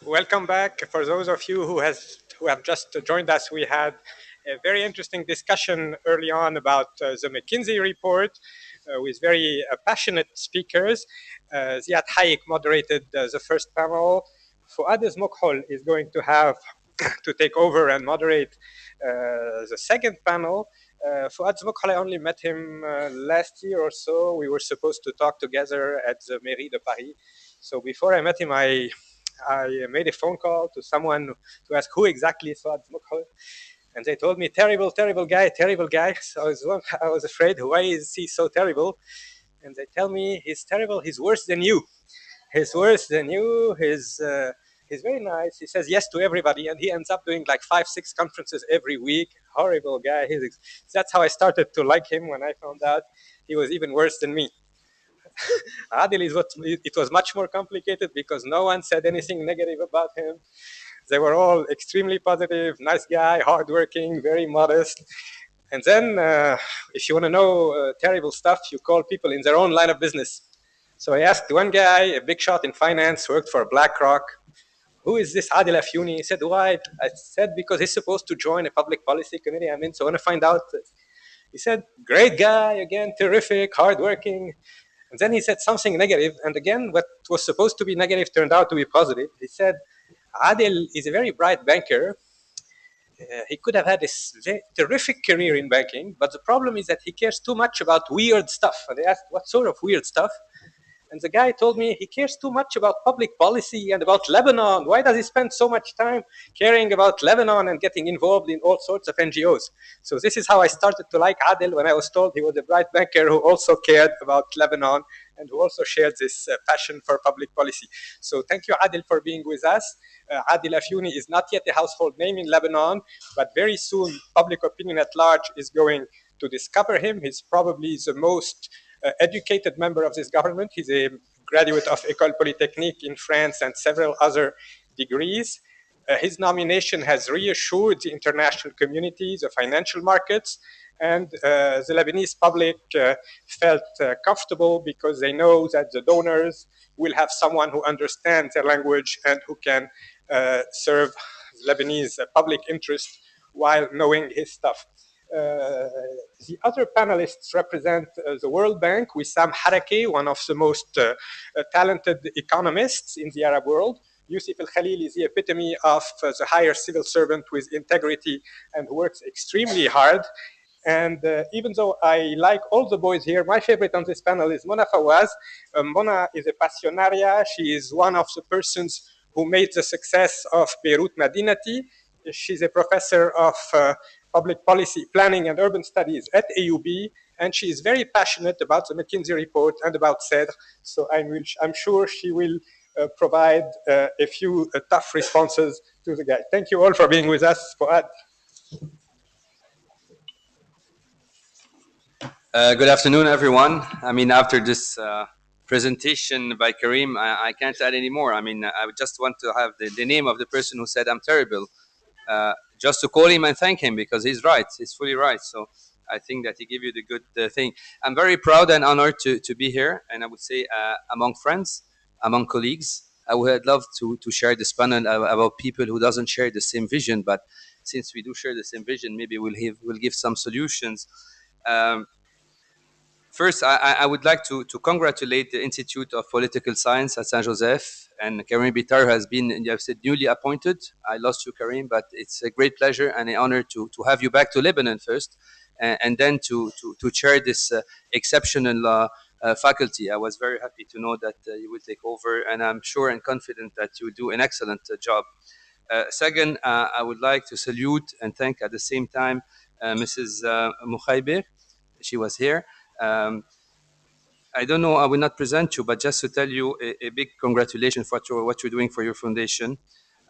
Welcome back. For those of you who have just joined us, we had a very interesting discussion early on about the McKinsey report with very passionate speakers. Ziad Hayek moderated the first panel. Fouad Zmokhol is going to have to take over and moderate the second panel. Fouad Zmokhol, I only met him last year or so. We were supposed to talk together at the Mairie de Paris. So before I met him, I made a phone call to someone to ask who exactly is Fouad Zmokhol, and they told me terrible, terrible guy, terrible guy. So I was afraid, why is he so terrible? And they tell me he's terrible. He's worse than you. He's worse than you. He's very nice. He says yes to everybody, and he ends up doing like 5-6 conferences every week. Horrible guy. That's how I started to like him when I found out he was even worse than me. Adel it was much more complicated because no one said anything negative about him. They were all extremely positive, nice guy, hardworking, very modest. And then, if you want to know terrible stuff, you call people in their own line of business. So I asked one guy, a big shot in finance, worked for BlackRock, who is this Adel Afiouni? He said, why? I said, because he's supposed to join a public policy committee. So I want to find out. He said, great guy, again, terrific, hardworking. And then he said something negative, and again, what was supposed to be negative turned out to be positive. He said, Adel is a very bright banker. He could have had a terrific career in banking, but the problem is that he cares too much about weird stuff. And they asked, what sort of weird stuff? And the guy told me he cares too much about public policy and about Lebanon. Why does he spend so much time caring about Lebanon and getting involved in all sorts of NGOs? So this is how I started to like Adel, when I was told he was a bright banker who also cared about Lebanon and who also shared this passion for public policy. So thank you, Adel, for being with us. Adel Afiouni is not yet a household name in Lebanon, but very soon public opinion at large is going to discover him. He's probably the most educated member of this government. He's a graduate of École Polytechnique in France and several other degrees. His nomination has reassured the international community, the financial markets, and the Lebanese public felt comfortable because they know that the donors will have someone who understands their language and who can serve Lebanese public interest while knowing his stuff. The other panelists represent the World Bank, Wissam Harake, one of the most talented economists in the Arab world. Youssef Khalil is the epitome of the higher civil servant with integrity and works extremely hard. And even though I like all the boys here, my favorite on this panel is Mona Fawaz. Mona is a passionaria. She is one of the persons who made the success of Beirut Madinati. She's a professor of public policy, planning and urban studies at AUB, and she is very passionate about the McKinsey report and about CEDRE. So I'm sure she will provide a few tough responses to the guy. Thank you all for being with us. Fouad. Good afternoon, everyone. I mean, after this presentation by Karim, I can't add any more. I mean, I just want to have the name of the person who said I'm terrible, just to call him and thank him, because he's right. He's fully right. So I think that he gave you the good thing. I'm very proud and honored to be here. And I would say among friends, among colleagues, I would love to share this panel about people who doesn't share the same vision. But since we do share the same vision, maybe we'll give some solutions. First, I would like to congratulate the Institute of Political Science at Saint Joseph, and Karim Bitar has been, you have said, newly appointed. I lost you, Karim, but it's a great pleasure and an honor to have you back to Lebanon first, and then to chair this exceptional faculty. I was very happy to know that you will take over, and I'm sure and confident that you will do an excellent job. Second, I would like to salute and thank at the same time Mrs. Moukheiber. She was here. I don't know, I will not present you, but just to tell you a big congratulations for what you're doing for your foundation.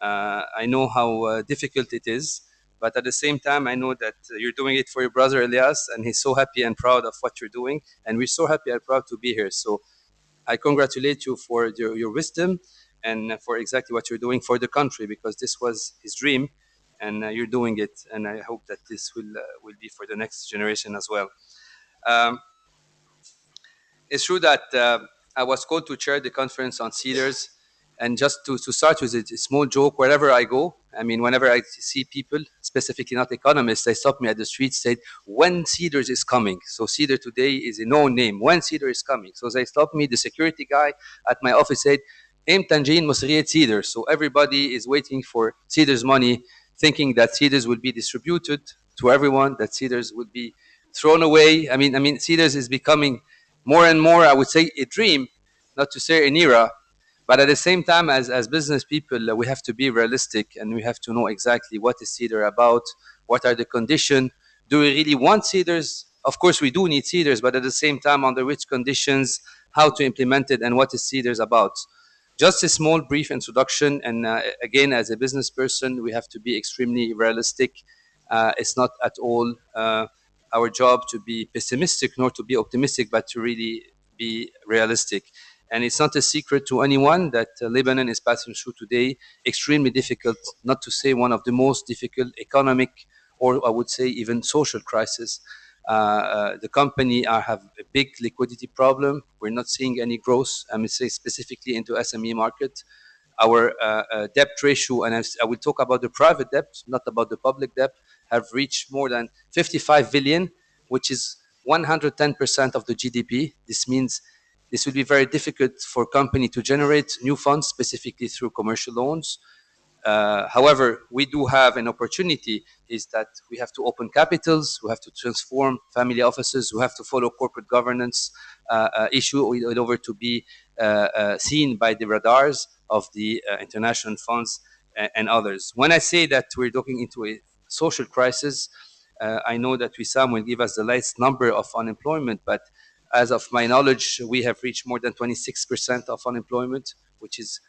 I know how difficult it is, but at the same time, I know that you're doing it for your brother Elias, and he's so happy and proud of what you're doing, and we're so happy and proud to be here. So I congratulate you for your wisdom and for exactly what you're doing for the country, because this was his dream, and you're doing it, and I hope that this will be for the next generation as well. It's true that I was called to chair the conference on CEDREs, And just to start with a small joke, wherever I go, I mean, whenever I see people, specifically not economists, they stop me at the street, say, when CEDRE is coming. So CEDRE today is a known name. When CEDRE is coming. So they stop me, the security guy at my office said, امتى نجين مصرية CEDRE. So everybody is waiting for CEDRE's money, thinking that CEDRE's will be distributed to everyone, that CEDRE's will be thrown away. I mean, CEDRE's is becoming more and more, I would say, a dream, not to say an era. But at the same time, as business people, we have to be realistic and we have to know exactly what is CEDRE about, what are the conditions. Do we really want CEDREs? Of course, we do need CEDREs, but at the same time, under which conditions, how to implement it, and what is CEDREs about? Just a small, brief introduction. And again, as a business person, we have to be extremely realistic. It's not at all our job to be pessimistic nor to be optimistic, but to really be realistic. And it's not a secret to anyone that Lebanon is passing through today extremely difficult, not to say one of the most difficult economic, or I would say even social crisis. The company have a big liquidity problem. We're not seeing any growth. I mean, say specifically into SME market. Our debt ratio, and I will talk about the private debt, not about the public debt, have reached more than 55 billion, which is 110% of the GDP. This means this will be very difficult for company to generate new funds, specifically through commercial loans. However, we do have an opportunity, is that we have to open capitals, we have to transform family offices, we have to follow corporate governance issue in order to be seen by the radars of the international funds and others. When I say that we're looking into a social crisis, I know that Wissam will give us the latest number of unemployment, but as of my knowledge, we have reached more than 26% of unemployment, which is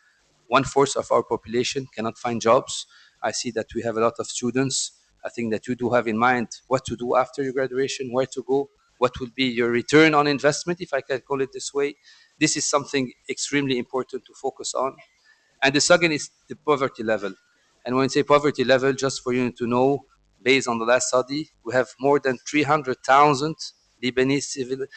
one-fourth of our population cannot find jobs. I see that we have a lot of students. I think that you do have in mind what to do after your graduation, where to go, what will be your return on investment, if I can call it this way. This is something extremely important to focus on. And the second is the poverty level. And when I say poverty level, just for you to know, based on the last study, we have more than 300,000 Lebanese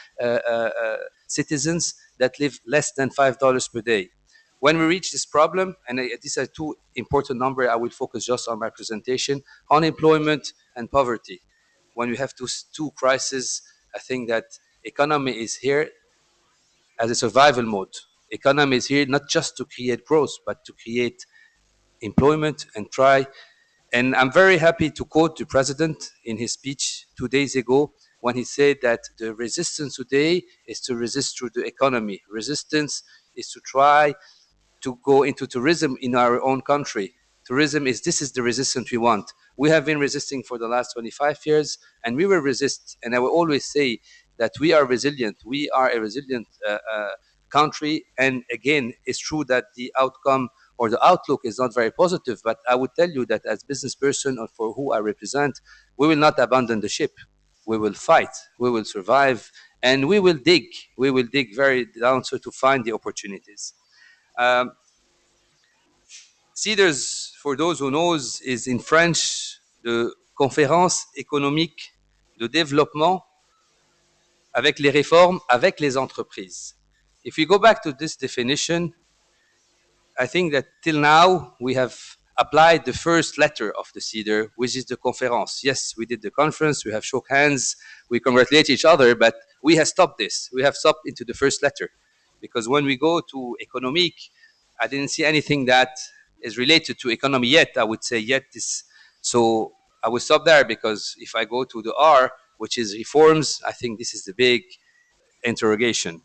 citizens that live less than $5 per day. When we reach this problem, and these are two important numbers, I will focus just on my presentation, unemployment and poverty. When we have two crises, I think that economy is here as a survival mode. Economy is here not just to create growth, but to create employment and try. And I'm very happy to quote the president in his speech 2 days ago when he said that the resistance today is to resist through the economy. Resistance is to try to go into tourism in our own country. Tourism is, this is the resistance we want. We have been resisting for the last 25 years, and we will resist. And I will always say that we are resilient. We are a resilient country. And again, it's true that the outcome or the outlook is not very positive, but I would tell you that as business person or for who I represent, we will not abandon the ship. We will fight, we will survive, and we will dig. We will dig very down so to find the opportunities. CEDRES, for those who knows, is in French the Conférence économique de développement avec les réformes, avec les entreprises. If we go back to this definition, I think that till now we have applied the first letter of the CEDRE, which is the conference. Yes, we did the conference, we have shook hands, we congratulate each other, but we have stopped this. We have stopped into the first letter. Because when we go to economic, I didn't see anything that is related to economy yet, I would say yet this. So I will stop there, because if I go to the R, which is reforms, I think this is the big interrogation.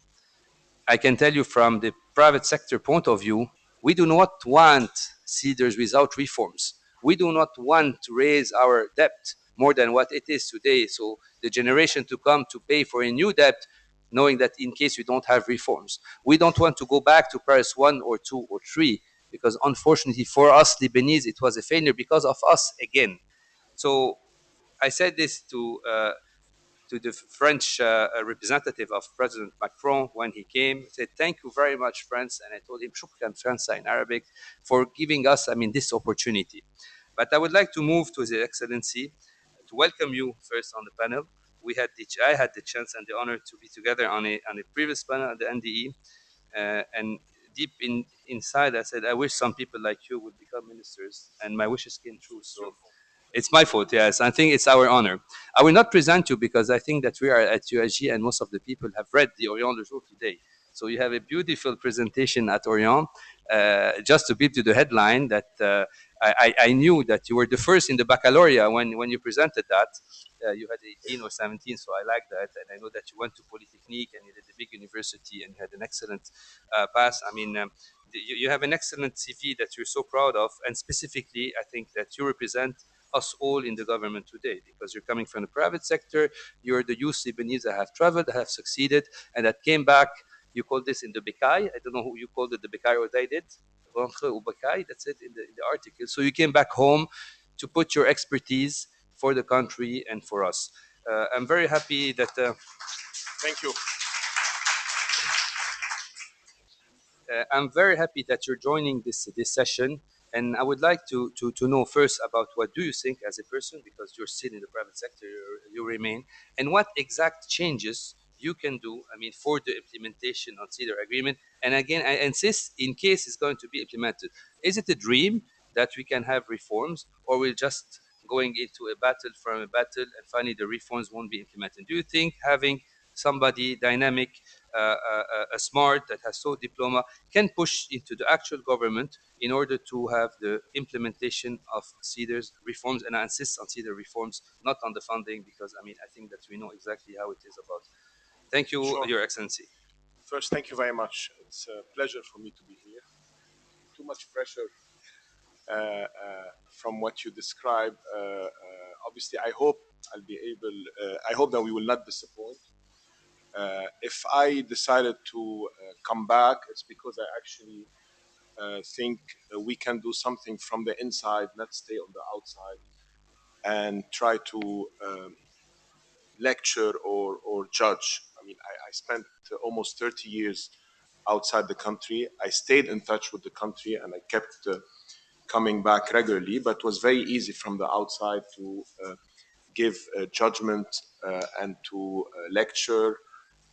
I can tell you from the private sector point of view, we do not want CEDRES without reforms. We do not want to raise our debt more than what it is today. So the generation to come to pay for a new debt, knowing that in case we don't have reforms. We don't want to go back to Paris 1 or 2 or 3, because unfortunately for us Lebanese, it was a failure because of us again. So I said this to the French representative of President Macron when he came. He said, "Thank you very much, France." And I told him, "Shukran Fransa" in Arabic, for giving us, this opportunity. But I would like to move to His Excellency to welcome you first on the panel. I had the chance and the honor to be together on a previous panel at the NDE, and deep inside, I said, I wish some people like you would become ministers, and my wishes came true. So it's my fault, yes. I think it's our honor. I will not present you because I think that we are at USG and most of the people have read the Orient Le Jour today. So you have a beautiful presentation at Orient. Just to beat to the headline that I knew that you were the first in the baccalaureate when you presented that. You had 18 or 17, so I like that. And I know that you went to Polytechnique and you did a big university and you had an excellent pass. I mean, you have an excellent CV that you're so proud of. And specifically, I think that you represent us all in the government today because you're coming from the private sector. You're the youth Lebanese that have traveled, that have succeeded, and that came back. You called this in the Bekai. I don't know who you called it, the Bekai or they did. That's it in the article. So you came back home to put your expertise for the country and for us. I'm very happy that. Thank you. I'm very happy that you're joining this session, and I would like to know first about what do you think as a person, because you're still in the private sector, you remain, and what exact changes you can do, I mean, for the implementation of CEDRE agreement. And again, I insist, in case it's going to be implemented, is it a dream that we can have reforms, or we're just going into a battle from a battle and finally the reforms won't be implemented? Do you think having somebody dynamic, smart, that has so diploma, can push into the actual government in order to have the implementation of CEDRE's reforms? And I insist on CEDRE reforms, not on the funding, because I mean, I think that we know exactly how it is about. Thank you, Sure. Your Excellency. First, thank you very much. It's a pleasure for me to be here. Too much pressure from what you described. Obviously, I hope I'll be able. I hope that we will not disappoint. If I decided to come back, it's because I actually think we can do something from the inside, not stay on the outside, and try to lecture or judge. I mean, I spent almost 30 years outside the country. I stayed in touch with the country and I kept coming back regularly, but it was very easy from the outside to give judgment and to lecture.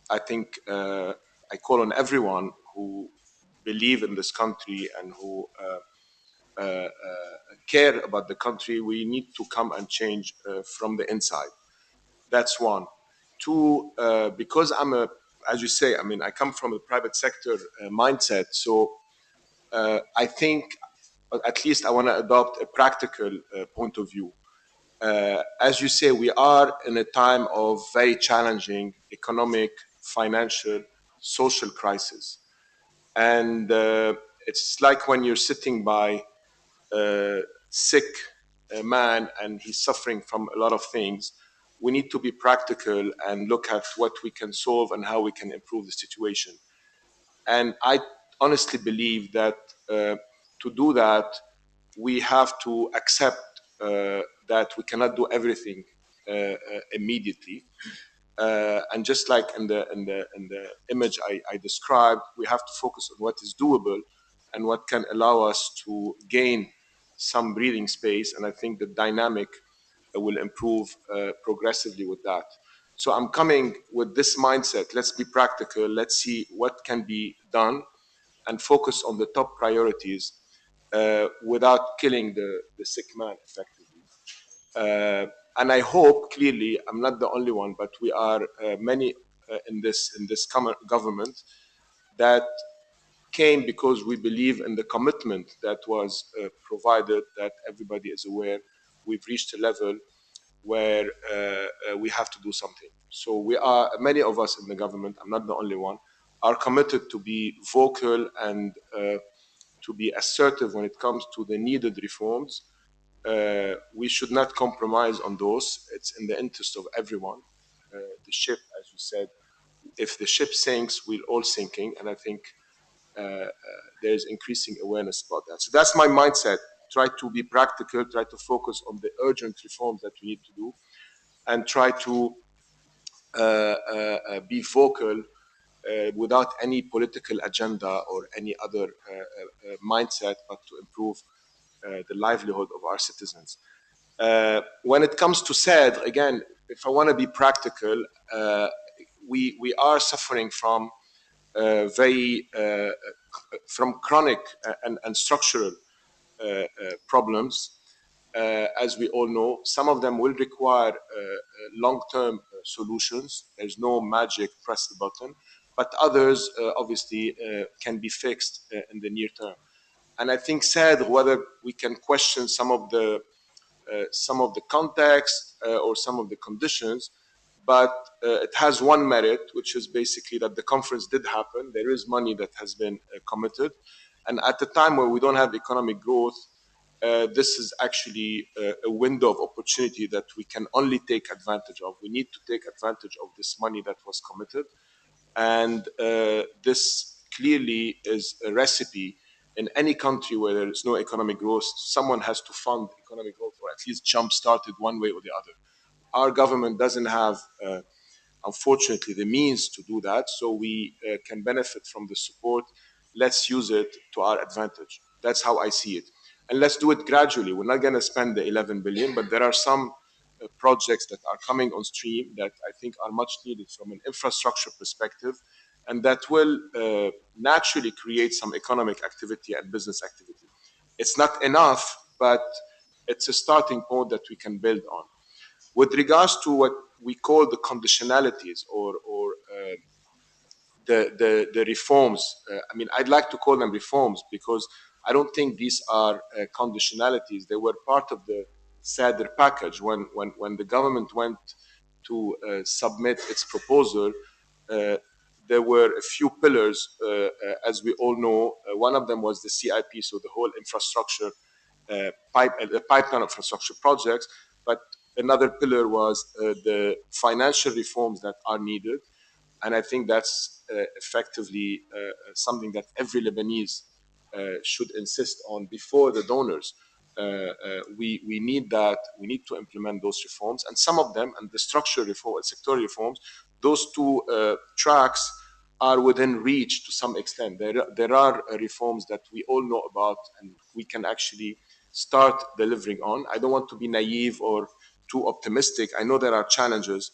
I think I call on everyone who believe in this country and who care about the country. We need to come and change from the inside. That's one. Two, because as you say, I mean, I come from a private sector mindset. So I think, at least I want to adopt a practical point of view. As you say, we are in a time of very challenging economic, financial, social crisis. And it's like when you're sitting by a sick man and he's suffering from a lot of things. We need to be practical and look at what we can solve and how we can improve the situation. And I honestly believe that to do that, we have to accept that we cannot do everything immediately. And just like in the image I described, we have to focus on what is doable and what can allow us to gain some breathing space. And I think the dynamic will improve progressively with that. So I'm coming with this mindset. Let's be practical. Let's see what can be done and focus on the top priorities without killing the sick man effectively. And I hope, clearly, I'm not the only one, but we are many in this government that came because we believe in the commitment that was provided, that everybody is aware. We've reached a level where we have to do something. So we are, many of us in the government, I'm not the only one, are committed to be vocal and to be assertive when it comes to the needed reforms. We should not compromise on those. It's in the interest of everyone. The ship, as you said, if the ship sinks, we're all sinking. And I think there's increasing awareness about that. So that's my mindset. Try to be practical, try to focus on the urgent reforms that we need to do, and try to be vocal without any political agenda or any other mindset, but to improve the livelihood of our citizens. When it comes to CEDRE, again, if I want to be practical, we are suffering from very from chronic and structural problems. As we all know, some of them will require long-term solutions. There's no magic press the button, but others obviously can be fixed in the near term. And I think CEDRE, whether we can question some of the context or some of the conditions, but it has one merit, which is basically that the conference did happen. There is money that has been committed. And at the time where we don't have economic growth, this is actually a window of opportunity that we can only take advantage of. We need to take advantage of this money that was committed. And this clearly is a recipe in any country where there is no economic growth. Someone has to fund economic growth or at least jump-start it one way or the other. Our government doesn't have, unfortunately, the means to do that, so we can benefit from the support. Let's use it to our advantage. That's how I see it. And let's do it gradually. We're not going to spend the 11 billion, but there are some projects that are coming on stream that I think are much needed from an infrastructure perspective, and that will naturally create some economic activity and business activity. It's not enough, but it's a starting point that we can build on. With regards to what we call the conditionalities or the reforms, I mean, I'd like to call them reforms because I don't think these are conditionalities. They were part of the CEDRE package. When the government went to submit its proposal, there were a few pillars, as we all know. One of them was the CIP, so the whole infrastructure, pipeline of infrastructure projects. But another pillar was the financial reforms that are needed. And I think that's effectively something that every Lebanese should insist on before the donors. We need that. We need to implement those reforms. And some of them, and the structural reform and sectoral reforms, those two tracks are within reach to some extent. There are reforms that we all know about and we can actually start delivering on. I don't want to be naive or too optimistic. I know there are challenges,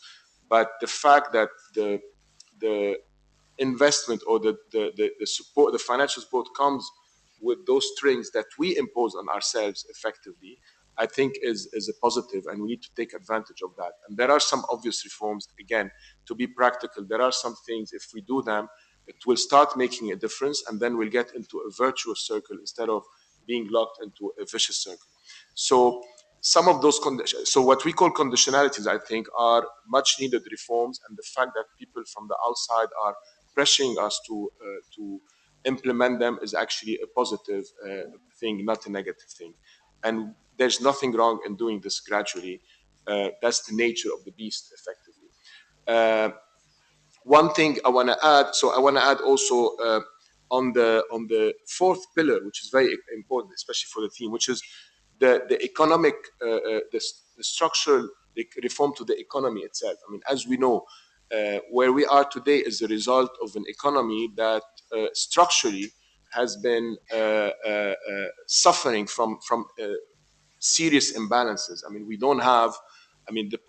but the fact that the investment or the support, the financial support comes with those strings that we impose on ourselves effectively, I think is a positive, and we need to take advantage of that. And there are some obvious reforms, again, to be practical. There are some things, if we do them, it will start making a difference, and then we'll get into a virtuous circle instead of being locked into a vicious circle. So some of those conditions, so what we call conditionalities, I think, are much needed reforms, and the fact that people from the outside are pressuring us to implement them is actually a positive thing, not a negative thing. And there's nothing wrong in doing this gradually. That's the nature of the beast, effectively. One thing I want to add, so I want to add also on the fourth pillar, which is very important, especially for the theme, which is the economic, the structural reform to the economy itself. I mean, as we know, where we are today is a result of an economy that structurally has been suffering from serious imbalances. I mean, we don't have, I mean, the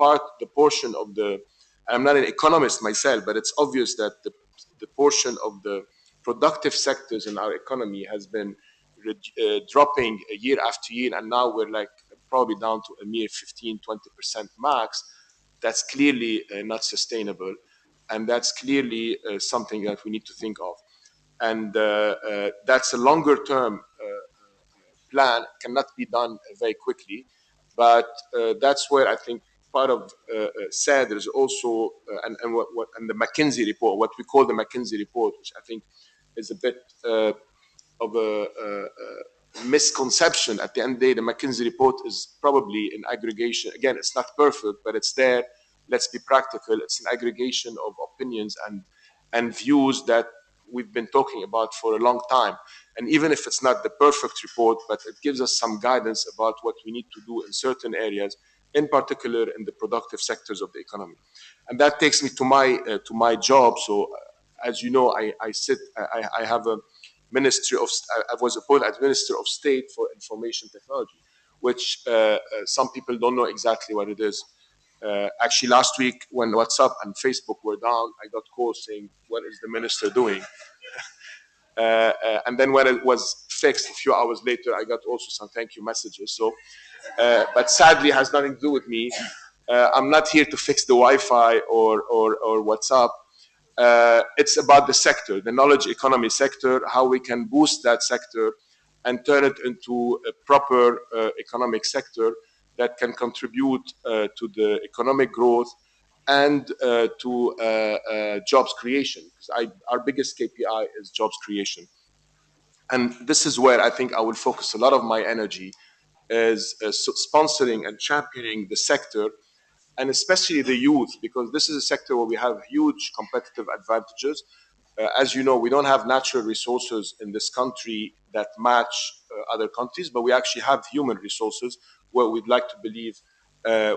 portion of the, I'm not an economist myself, but it's obvious that the portion of the productive sectors in our economy has been dropping year after year, and now we're like probably down to a mere 15-20% max. That's clearly not sustainable, and that's clearly something that we need to think of. And that's a longer term plan, cannot be done very quickly, but that's where I think part of CEDRE is also, and the McKinsey report, what we call the McKinsey report, which I think is a bit of a misconception. At the end of the day, the McKinsey report is probably an aggregation. Again, it's not perfect, but it's there. Let's be practical. It's an aggregation of opinions and views that we've been talking about for a long time. And even if it's not the perfect report, but it gives us some guidance about what we need to do in certain areas, in particular in the productive sectors of the economy. And that takes me to my job. So, as you know, I have a Ministry of, I was appointed as Minister of State for Information Technology, which some people don't know exactly what it is. Actually, last week when WhatsApp and Facebook were down, I got calls saying, "What is the minister doing?" And then when it was fixed, a few hours later, I got also some thank you messages. So, but sadly, it has nothing to do with me. I'm not here to fix the Wi-Fi or WhatsApp. It's about the sector, the knowledge economy sector, how we can boost that sector and turn it into a proper economic sector that can contribute to the economic growth and to jobs creation. Because our biggest KPI is jobs creation. And this is where I think I will focus a lot of my energy is sponsoring and championing the sector, and especially the youth, because this is a sector where we have huge competitive advantages. As you know, we don't have natural resources in this country that match other countries, but we actually have human resources where we'd like to believe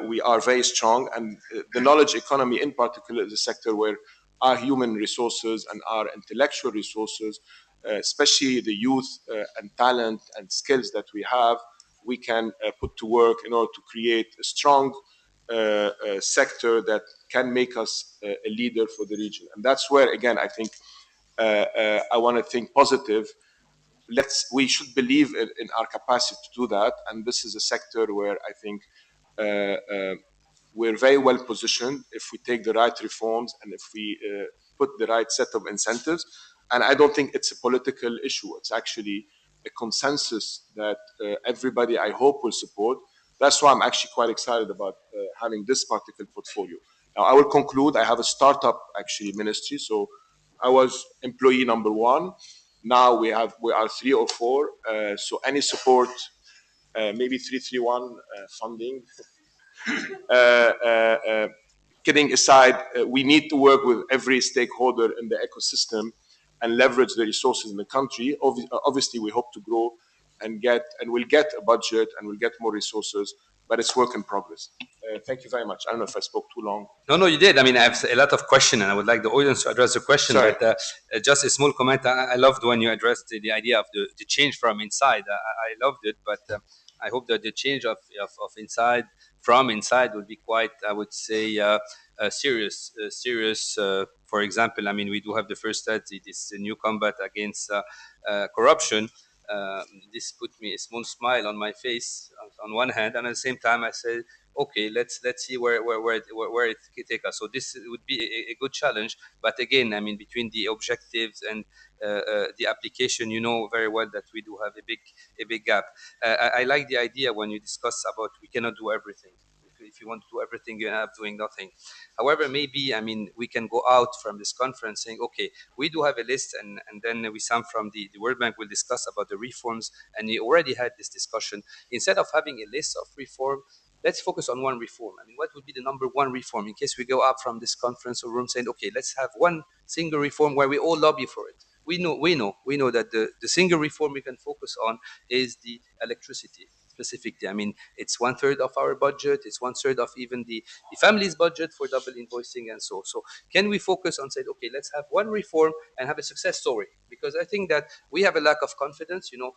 we are very strong. And the knowledge economy in particular is a sector where our human resources and our intellectual resources, especially the youth and talent and skills that we have, we can put to work in order to create a strong sector that can make us a leader for the region. And that's where, again, I think I want to think positive. We should believe in our capacity to do that. And this is a sector where I think we're very well positioned if we take the right reforms and if we put the right set of incentives. And I don't think it's a political issue. It's actually a consensus that everybody, I hope, will support. That's why I'm actually quite excited about having this particular portfolio. Now, I will conclude. I have a startup, actually, ministry. So I was employee number one. Now we are 3 or 4. So any support, maybe 331 funding. Kidding aside, we need to work with every stakeholder in the ecosystem and leverage the resources in the country. Obviously, we hope to grow and we'll get a budget and we'll get more resources, but it's work in progress. Thank you very much. I don't know if I spoke too long. No, you did. I mean, I have a lot of questions, and I would like the audience to address the question. Sorry. But just a small comment. I loved when you addressed the idea of the change from inside. I loved it, but I hope that the change of inside from inside will be quite, I would say, serious. For example, I mean, we do have the first study, this new combat against corruption. This put me a small smile on my face on one hand, and at the same time, I said, okay, let's see where it can take us. So this would be a good challenge. But again, I mean, between the objectives and the application, you know very well that we do have a big gap. I like the idea when you discuss about we cannot do everything. If you want to do everything, you end up doing nothing. However, maybe, I mean, we can go out from this conference saying, okay, we do have a list, and then Wissam from the World Bank will discuss about the reforms, and we already had this discussion. Instead of having a list of reform, let's focus on one reform. I mean, what would be the number one reform in case we go up from this conference or room saying, okay, let's have one single reform where we all lobby for it. We know that the single reform we can focus on is the electricity specifically. I mean, it's 1/3 of our budget. It's 1/3 of even the family's budget for double invoicing and so. So can we focus on saying, okay, let's have one reform and have a success story? Because I think that we have a lack of confidence. You know,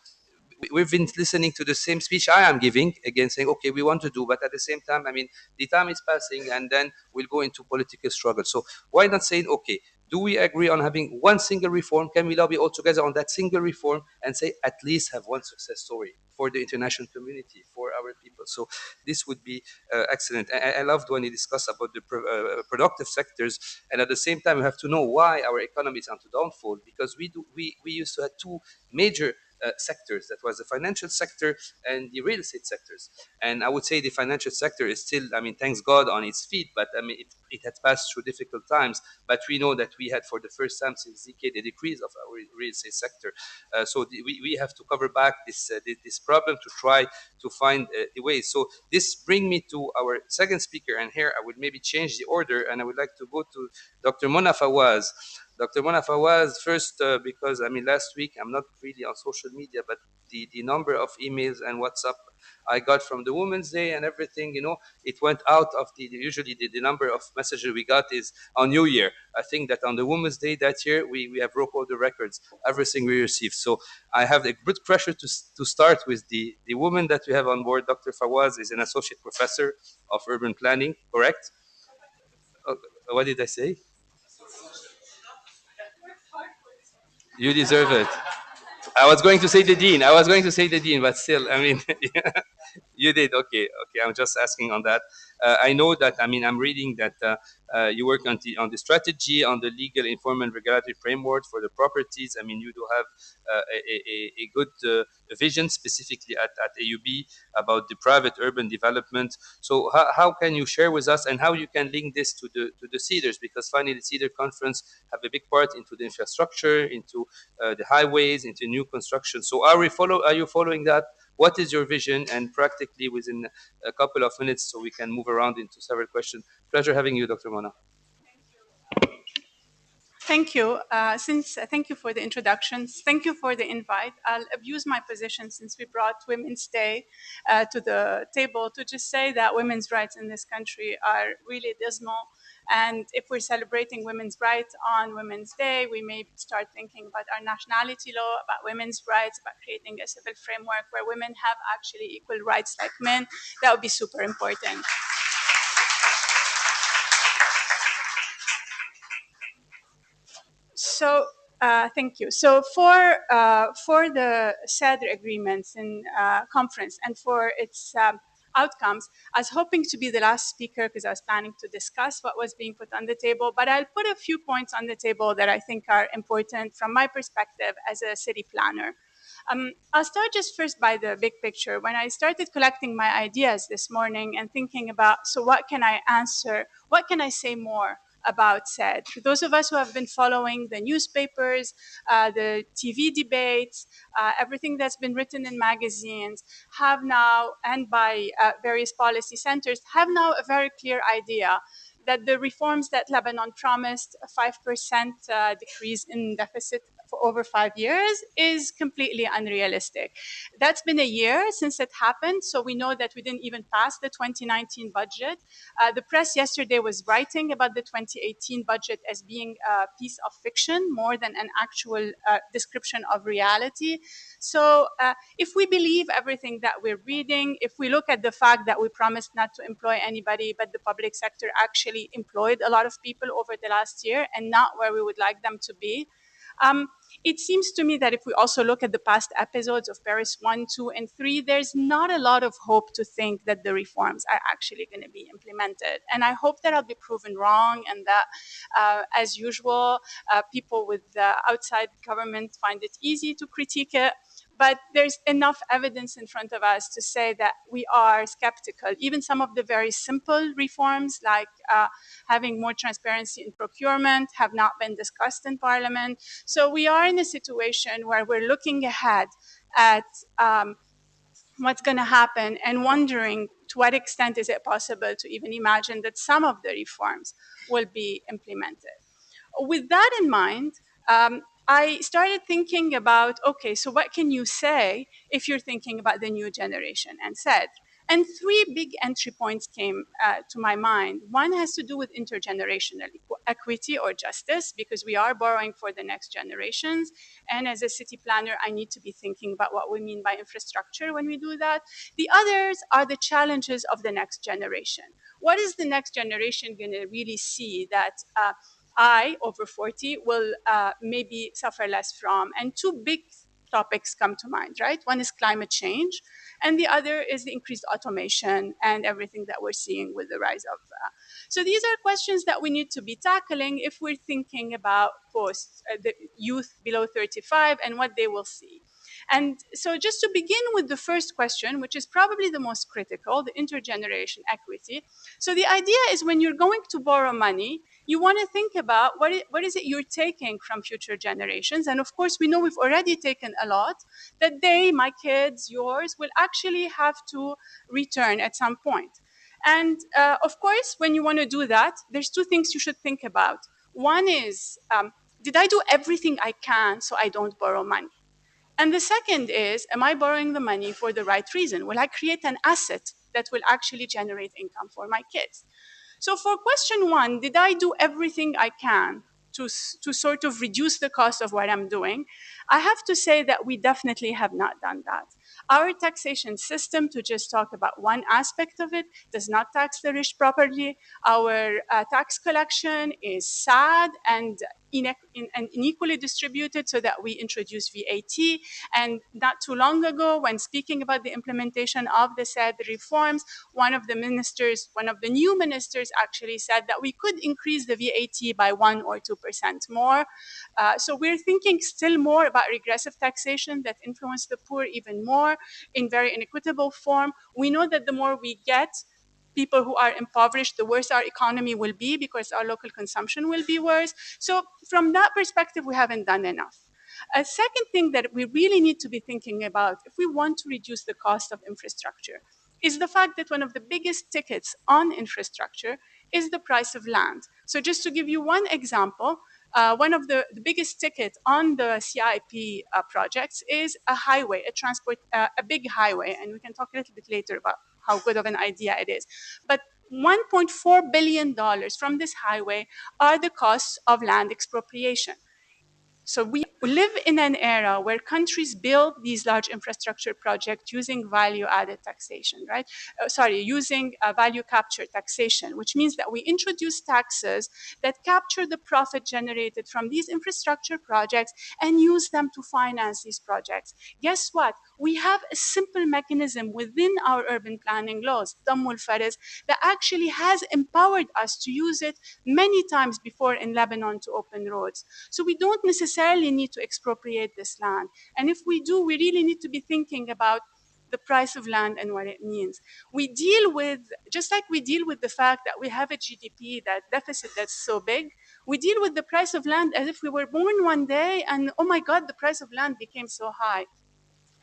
we've been listening to the same speech I am giving, again saying, okay, we want to do, but at the same time, I mean, the time is passing and then we'll go into political struggle. So why not saying, okay, do we agree on having one single reform? Can we lobby all together on that single reform and say at least have one success story for the international community, for our people? So this would be excellent. I loved when you discussed about the productive sectors, and at the same time, we have to know why our economy is on the downfall, because we used to have two major sectors. That was the financial sector and the real estate sectors. And I would say the financial sector is still, I mean, thanks God, on its feet, but I mean, it had passed through difficult times. But we know that we had, for the first time since decade, a decrease of our real estate sector. We have to cover back this problem to try to find a way. So this brings me to our second speaker, and here I would maybe change the order, and I would like to go to Dr. Mona Fawaz. Dr. Mona Fawaz, first, because I mean, last week I'm not really on social media, but the number of emails and WhatsApp I got from the Women's Day and everything, you know, it went out of usually the number of messages we got is on New Year. I think that on the Women's Day that year, we have broke all the records, everything we received. So I have a good pressure to start with the woman that we have on board. Dr. Fawaz is an associate professor of urban planning, correct? What did I say? You deserve it. I was going to say the dean. I was going to say the dean, but still, I mean, you did. Okay, okay. I'm just asking on that. I know that. I mean, I'm reading that you work on the strategy, on the legal, informal, regulatory framework for the properties. I mean, you do have a good vision specifically at AUB about the private urban development. So how can you share with us and how you can link this to the CEDRES? Because finally, the CEDRE conference have a big part into the infrastructure, into the highways, into new construction. So are you following that? What is your vision? And practically within a couple of minutes, so we can move around into several questions. Pleasure having you, Dr. Mona. Thank you. Thank you for the introductions. Thank you for the invite. I'll abuse my position since we brought Women's Day to the table to just say that women's rights in this country are really dismal. And if we're celebrating women's rights on Women's Day, we may start thinking about our nationality law, about women's rights, about creating a civil framework where women have actually equal rights like men. That would be super important. So thank you. So for the CEDRE agreements in conference and for its outcomes, I was hoping to be the last speaker because I was planning to discuss what was being put on the table, but I'll put a few points on the table that I think are important from my perspective as a city planner. I'll start just first by the big picture. When I started collecting my ideas this morning and thinking about, so what can I answer? What can I say more about CED? For those of us who have been following the newspapers, the TV debates, everything that's been written in magazines, have now, and by various policy centers, have now a very clear idea that the reforms that Lebanon promised, a 5% decrease in deficit for over 5 years, is completely unrealistic. That's been a year since it happened, so we know that we didn't even pass the 2019 budget. The press yesterday was writing about the 2018 budget as being a piece of fiction more than an actual description of reality. So if we believe everything that we're reading, if we look at the fact that we promised not to employ anybody, but the public sector actually employed a lot of people over the last year and not where we would like them to be, it seems to me that if we also look at the past episodes of Paris 1, 2, and 3, there's not a lot of hope to think that the reforms are actually going to be implemented. And I hope that I'll be proven wrong and that, as usual, people with outside government find it easy to critique it. But there's enough evidence in front of us to say that we are skeptical. Even some of the very simple reforms, like having more transparency in procurement, have not been discussed in Parliament. So we are in a situation where we're looking ahead at what's going to happen and wondering to what extent is it possible to even imagine that some of the reforms will be implemented. With that in mind, I started thinking about, okay, so what can you say if you're thinking about the new generation and said, and three big entry points came to my mind. One has to do with intergenerational equity or justice, because we are borrowing for the next generations. And as a city planner, I need to be thinking about what we mean by infrastructure when we do that. The others are the challenges of the next generation. What is the next generation going to really see that I, over 40, will maybe suffer less from? And two big topics come to mind, right? One is climate change, and the other is the increased automation and everything that we're seeing with the rise of. So these are questions that we need to be tackling if we're thinking about the youth below 35 and what they will see. And so just to begin with the first question, which is probably the most critical, the intergeneration equity. So the idea is when you're going to borrow money, you want to think about what is it you're taking from future generations. And of course, we know we've already taken a lot that they, my kids, yours, will actually have to return at some point. And of course, when you want to do that, there's two things you should think about. One is, did I do everything I can so I don't borrow money? And the second is, am I borrowing the money for the right reason? Will I create an asset that will actually generate income for my kids? So for question one, did I do everything I can to sort of reduce the cost of what I'm doing? I have to say that we definitely have not done that. Our taxation system, to just talk about one aspect of it, does not tax the rich properly. Our tax collection is sad and and unequally distributed, so that we introduce VAT. And not too long ago, when speaking about the implementation of the CEDRE reforms, one of the new ministers actually said that we could increase the VAT by 1 or 2% more. So we're thinking still more about regressive taxation that influence the poor even more in very inequitable form. We know that the more we get people who are impoverished, the worse our economy will be, because our local consumption will be worse. So from that perspective, we haven't done enough. A second thing that we really need to be thinking about if we want to reduce the cost of infrastructure is the fact that one of the biggest tickets on infrastructure is the price of land. So just to give you one example, one of the biggest tickets on the CIP projects is a highway, a big highway, and we can talk a little bit later about how good of an idea it is. But $1.4 billion from this highway are the costs of land expropriation. So we live in an era where countries build these large infrastructure projects using value-added taxation, right? Using value capture taxation, which means that we introduce taxes that capture the profit generated from these infrastructure projects and use them to finance these projects. Guess what? We have a simple mechanism within our urban planning laws, Dammul Fares, that actually has empowered us to use it many times before in Lebanon to open roads. So we don't necessarily need to expropriate this land. And if we do, we really need to be thinking about the price of land and what it means. We deal with, just like we deal with the fact that we have a GDP, that deficit that's so big, we deal with the price of land as if we were born one day and, oh my God, the price of land became so high.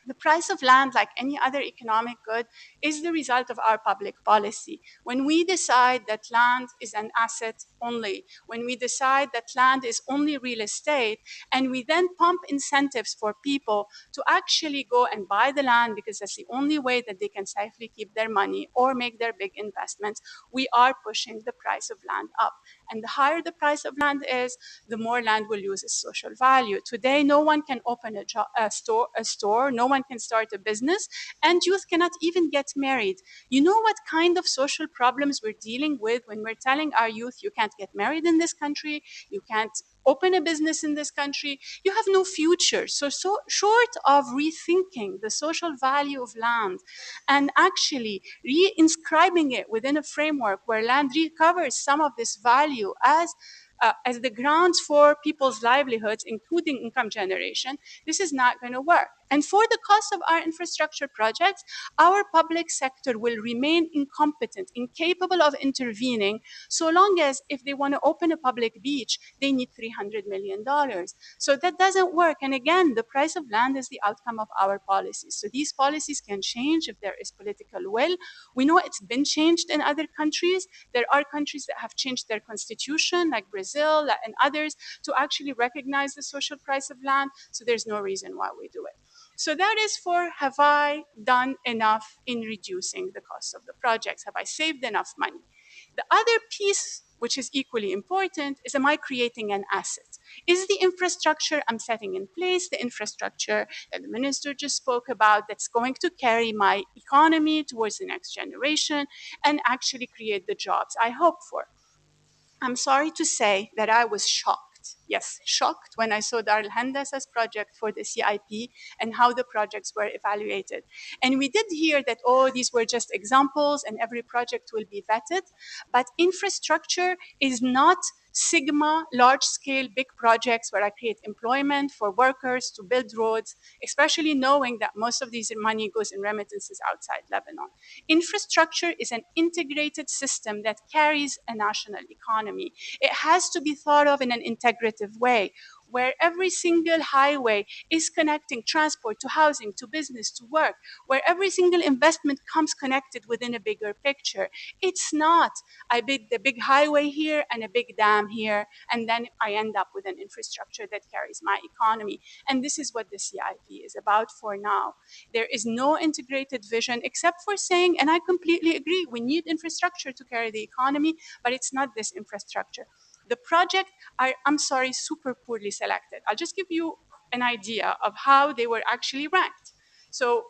The price of land, like any other economic good, is the result of our public policy. When we decide that land is an asset only, when we decide that land is only real estate, and we then pump incentives for people to actually go and buy the land because that's the only way that they can safely keep their money or make their big investments, we are pushing the price of land up. And the higher the price of land is, the more land will lose its social value. Today, no one can open a store, no one can start a business, and youth cannot even get married. You know what kind of social problems we're dealing with when we're telling our youth, you can't get married in this country, you can't open a business in this country, you have no future. So short of rethinking the social value of land and actually reinscribing it within a framework where land recovers some of this value as the grounds for people's livelihoods, including income generation, this is not going to work. And for the cost of our infrastructure projects, our public sector will remain incompetent, incapable of intervening, so long as if they want to open a public beach, they need $300 million. So that doesn't work. And again, the price of land is the outcome of our policies. So these policies can change if there is political will. We know it's been changed in other countries. There are countries that have changed their constitution, like Brazil and others, to actually recognize the social price of land. So there's no reason why we do it. So that is for, have I done enough in reducing the cost of the projects? Have I saved enough money? The other piece, which is equally important, is, am I creating an asset? Is the infrastructure I'm setting in place the infrastructure that the minister just spoke about that's going to carry my economy towards the next generation and actually create the jobs I hope for? I'm sorry to say that I was shocked. Yes, shocked when I saw Dar al-Handasa's project for the CIP and how the projects were evaluated. And we did hear that, oh, these were just examples and every project will be vetted. But infrastructure is not Sigma, large-scale, big projects where I create employment for workers to build roads, especially knowing that most of these money goes in remittances outside Lebanon. Infrastructure is an integrated system that carries a national economy. It has to be thought of in an integrative way, where every single highway is connecting transport to housing, to business, to work, where every single investment comes connected within a bigger picture. It's not, I build the big highway here and a big dam here, and then I end up with an infrastructure that carries my economy. And this is what the CIP is about for now. There is no integrated vision except for saying, and I completely agree, we need infrastructure to carry the economy, but it's not this infrastructure. The project are, I'm sorry, super poorly selected. I'll just give you an idea of how they were actually ranked. So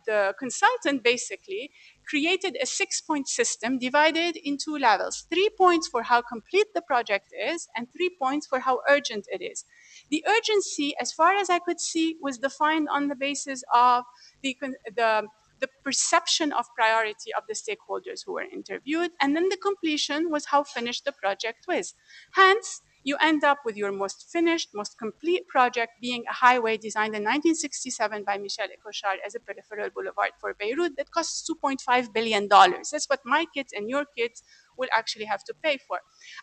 the consultant basically created a 6-point system divided in 2 levels, 3 points for how complete the project is and 3 points for how urgent it is. The urgency, as far as I could see, was defined on the basis of the perception of priority of the stakeholders who were interviewed, and then the completion was how finished the project was. Hence, you end up with your most finished, most complete project being a highway designed in 1967 by Michel Ecochard as a peripheral boulevard for Beirut that costs $2.5 billion. That's what my kids and your kids will actually have to pay for.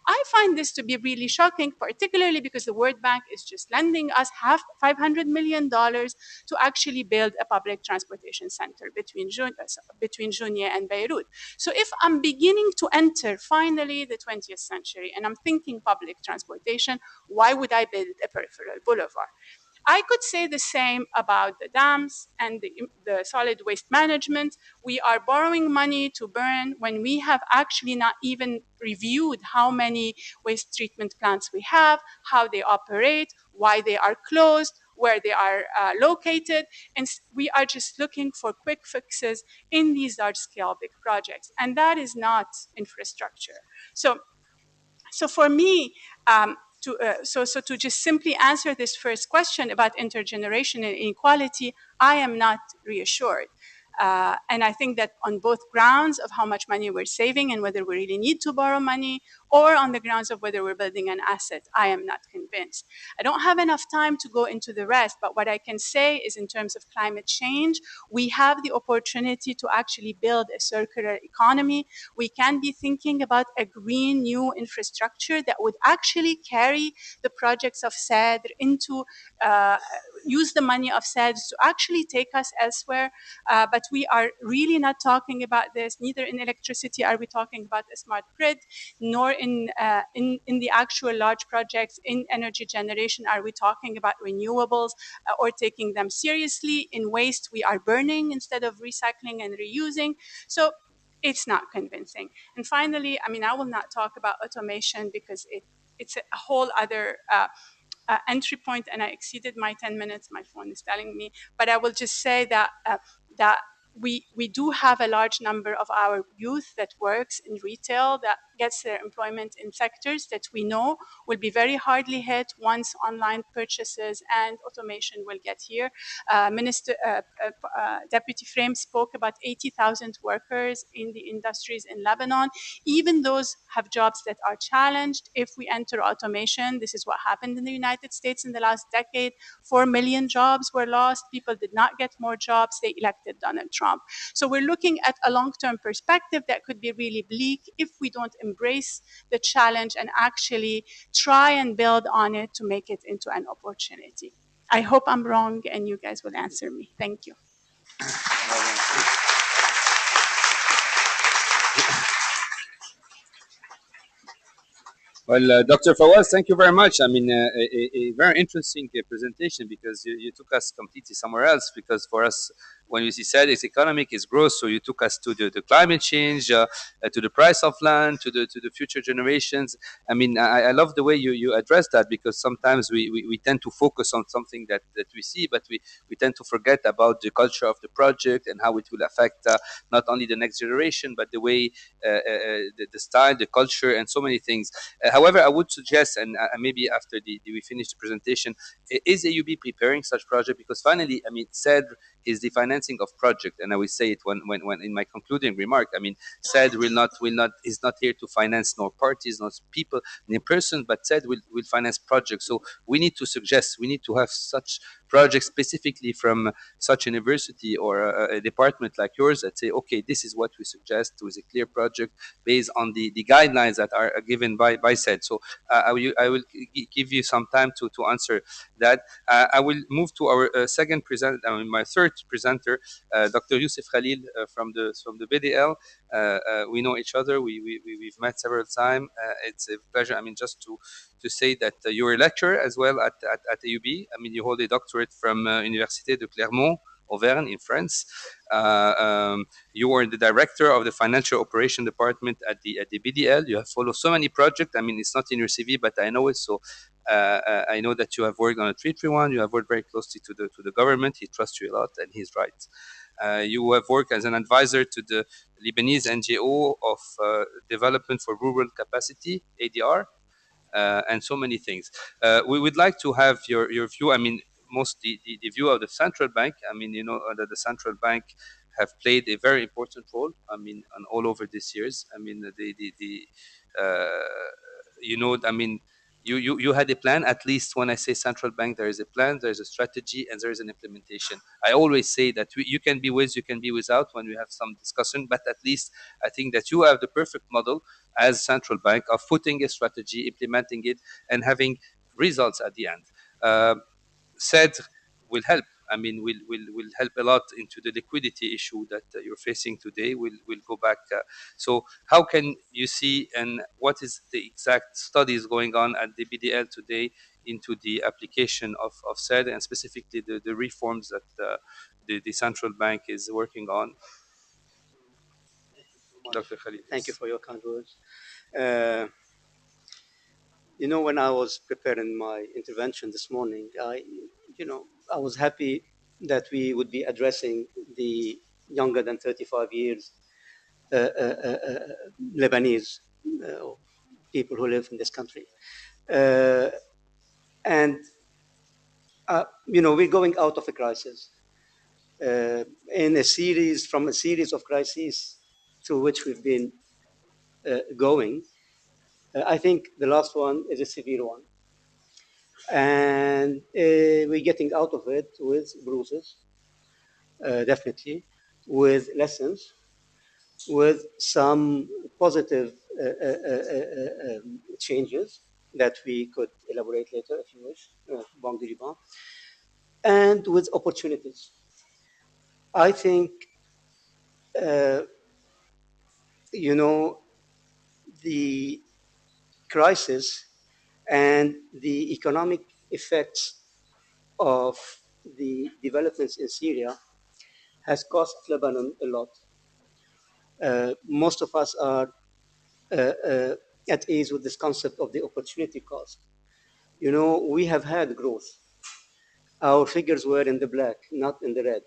I find this to be really shocking, particularly because the World Bank is just lending us $500 million to actually build a public transportation center between Jounieh and Beirut. So if I'm beginning to enter finally the 20th century and I'm thinking public transportation, why would I build a peripheral boulevard? I could say the same about the dams and the solid waste management. We are borrowing money to burn when we have actually not even reviewed how many waste treatment plants we have, how they operate, why they are closed, where they are located. And we are just looking for quick fixes in these large-scale big projects. And that is not infrastructure. So for me, to just simply answer this first question about intergenerational inequality, I am not reassured. And I think that on both grounds of how much money we're saving and whether we really need to borrow money, or on the grounds of whether we're building an asset, I am not convinced. I don't have enough time to go into the rest, but what I can say is in terms of climate change, we have the opportunity to actually build a circular economy. We can be thinking about a green new infrastructure that would actually carry the projects of CEDRE into, use the money of CEDRE to actually take us elsewhere. But we are really not talking about this. Neither in electricity are we talking about a smart grid, nor in the actual large projects in energy generation are we talking about renewables or taking them seriously. In waste, we are burning instead of recycling and reusing. So it's not convincing. And finally, I mean, I will not talk about automation because it's a whole other entry point, and I exceeded my 10 minutes. My phone is telling me, but I will just say that we do have a large number of our youth that works in retail that gets their employment in sectors that we know will be very hardly hit once online purchases and automation will get here. Deputy Frame spoke about 80,000 workers in the industries in Lebanon. Even those have jobs that are challenged. If we enter automation, this is what happened in the United States in the last decade. 4 million jobs were lost. People did not get more jobs. They elected Donald Trump. So we're looking at a long-term perspective that could be really bleak if we don't embrace the challenge and actually try and build on it to make it into an opportunity. I hope I'm wrong and you guys will answer me. Thank you. Well, Dr. Fawaz, thank you very much. I mean, a very interesting presentation because you took us completely somewhere else. Because for us, when you said it's economic, it's growth, so you took us to the climate change, to the price of land, to the future generations. I mean, I love the way you address that because sometimes we tend to focus on something that we see, but we tend to forget about the culture of the project and how it will affect not only the next generation, but the way, the style, the culture, and so many things. However, I would suggest, and maybe after we finish the presentation, is AUB preparing such project? Because finally, I mean, CEDRE is the financing of project, and I will say it when in my concluding remark. I mean, CEDRE is not here to finance nor parties, nor people, nor person, but CEDRE will finance projects. So we need to have such projects specifically from such a university or a department like yours that say, okay, this is what we suggest with a clear project based on the guidelines that are given by CEDRE. So I will give you some time to answer that. I will move to our second presenter, my third presenter, Dr. Youssef Khalil from the BDL. We know each other. We've met several times. It's a pleasure. I mean, just to say that you're a lecturer as well at AUB. I mean, you hold a doctorate from Université de Clermont, Auvergne in France. You are the director of the financial operation department at the BDL. You have followed so many projects. I mean, it's not in your CV, but I know it. So I know that you have worked on a 331. You have worked very closely to the government. He trusts you a lot, and he's right. You have worked as an advisor to the Lebanese NGO of Development for Rural Capacity, ADR, and so many things. We would like to have your view. I mean, the view of the central bank. I mean, you know that the central bank have played a very important role. I mean, on all over these years. I mean, you know, I mean, you had a plan. At least when I say central bank, there is a plan, there is a strategy, and there is an implementation. I always say that you can be with, you can be without when we have some discussion, but at least I think that you have the perfect model as central bank of putting a strategy, implementing it, and having results at the end. CEDRE will help. I mean, will help a lot into the liquidity issue that you're facing today. We'll go back. So how can you see, and what is the exact studies going on at the BDL today into the application of CEDRE, and specifically the reforms that the central bank is working on? Dr. Khalil. Thank you for your kind words. You know, when I was preparing my intervention this morning, I was happy that we would be addressing the younger than 35 years Lebanese people who live in this country. And we're going out of a crisis from a series of crises through which we've been going. I think the last one is a severe one. And we're getting out of it with bruises, definitely, with lessons, with some positive changes that we could elaborate later, if you wish, and with opportunities. I think, the crisis and the economic effects of the developments in Syria has cost Lebanon a lot. Most of us are at ease with this concept of the opportunity cost. We have had growth. Our figures were in the black, not in the red.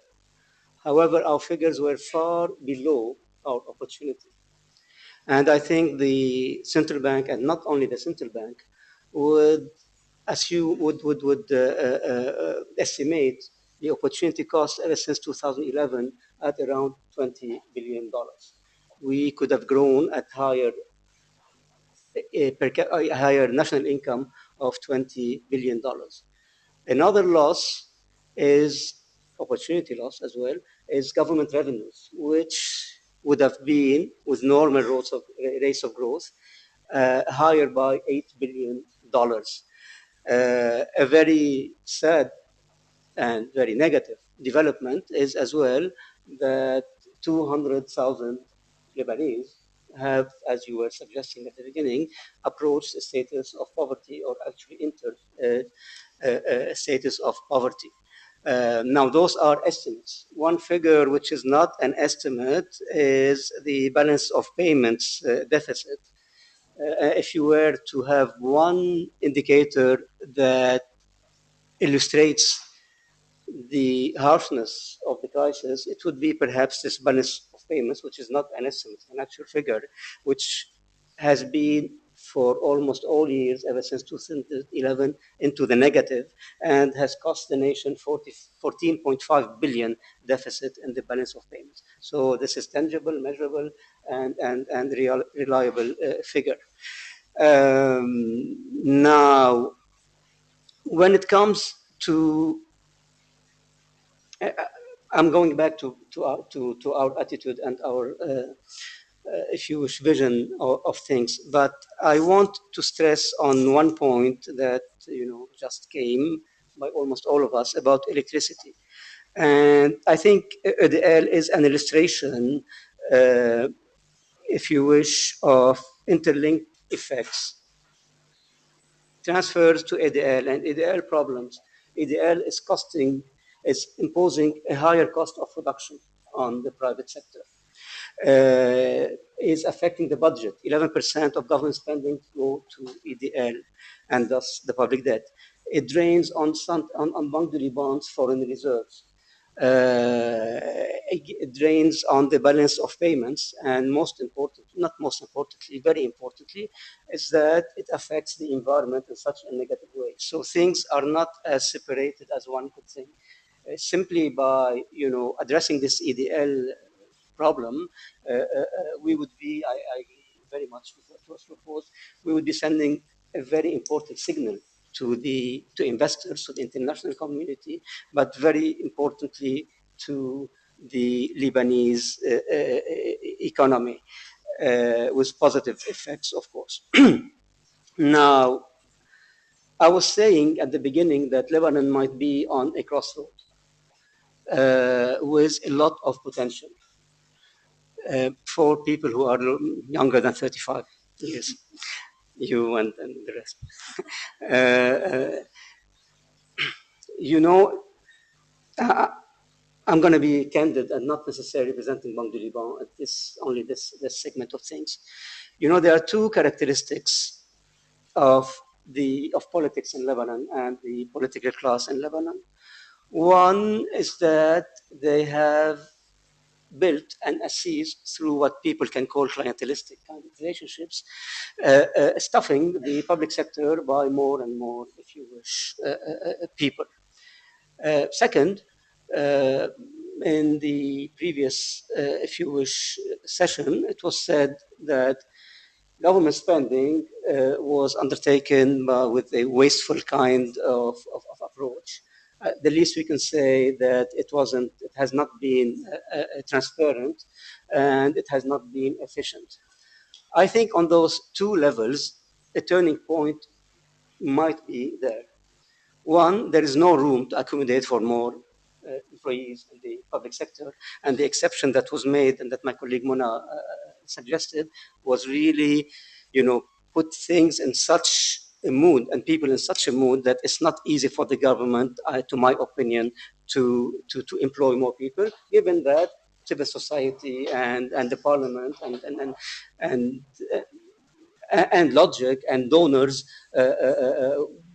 However, our figures were far below our opportunity. And I think the central bank, and not only the central bank, would estimate the opportunity cost ever since 2011 at around $20 billion. We could have grown at higher national income of $20 billion. Another loss is opportunity loss as well, is government revenues, which would have been, with normal rates of growth, higher by $8 billion. A very sad and very negative development is as well that 200,000 Lebanese have, as you were suggesting at the beginning, approached a status of poverty, or actually entered a status of poverty. Now, those are estimates. One figure which is not an estimate is the balance of payments deficit. If you were to have one indicator that illustrates the harshness of the crisis, it would be perhaps this balance of payments, which is not an estimate, an actual figure, which has been for almost all years, ever since 2011, into the negative, and has cost the nation 14.5 billion deficit in the balance of payments. So this is tangible, measurable, and reliable figure. Now, when it comes to, I'm going back to our attitude and our, if you wish, vision of things. But I want to stress on one point that just came by almost all of us about electricity, and I think Adel is an illustration, if you wish, of interlinked effects. Transfers to ADL and ADL problems. ADL is imposing a higher cost of production on the private sector. Is affecting the budget. 11% of government spending go to EDL, and thus the public debt. It drains on boundary bonds foreign reserves. It drains on the balance of payments, and most important, not most importantly, very importantly, is that it affects the environment in such a negative way. So things are not as separated as one could think. Simply by addressing this EDL problem, we would be, I agree very much with what was proposed, we would be sending a very important signal to investors, to the international community, but very importantly to the Lebanese economy, with positive effects, of course. Now, I was saying at the beginning that Lebanon might be on a crossroad with a lot of potential for people who are younger than 35 years, you and the rest. I'm going to be candid and not necessarily representing Banque de Liban at only this segment of things. There are two characteristics of politics in Lebanon and the political class in Lebanon. One is that they have built and assessed through what people can call clientelistic kind of relationships, stuffing the public sector by more and more, if you wish, people. Second, in the previous, if you wish, session, it was said that government spending was undertaken with a wasteful kind of approach. The least we can say that it has not been transparent, and it has not been efficient. I think on those two levels, a turning point might be there. One, there is no room to accommodate for more employees in the public sector, and the exception that was made and that my colleague Mona suggested was really, put things in such a mood and people in such a mood that it's not easy for the government, to my opinion, to employ more people, given that civil society and the parliament and logic and donors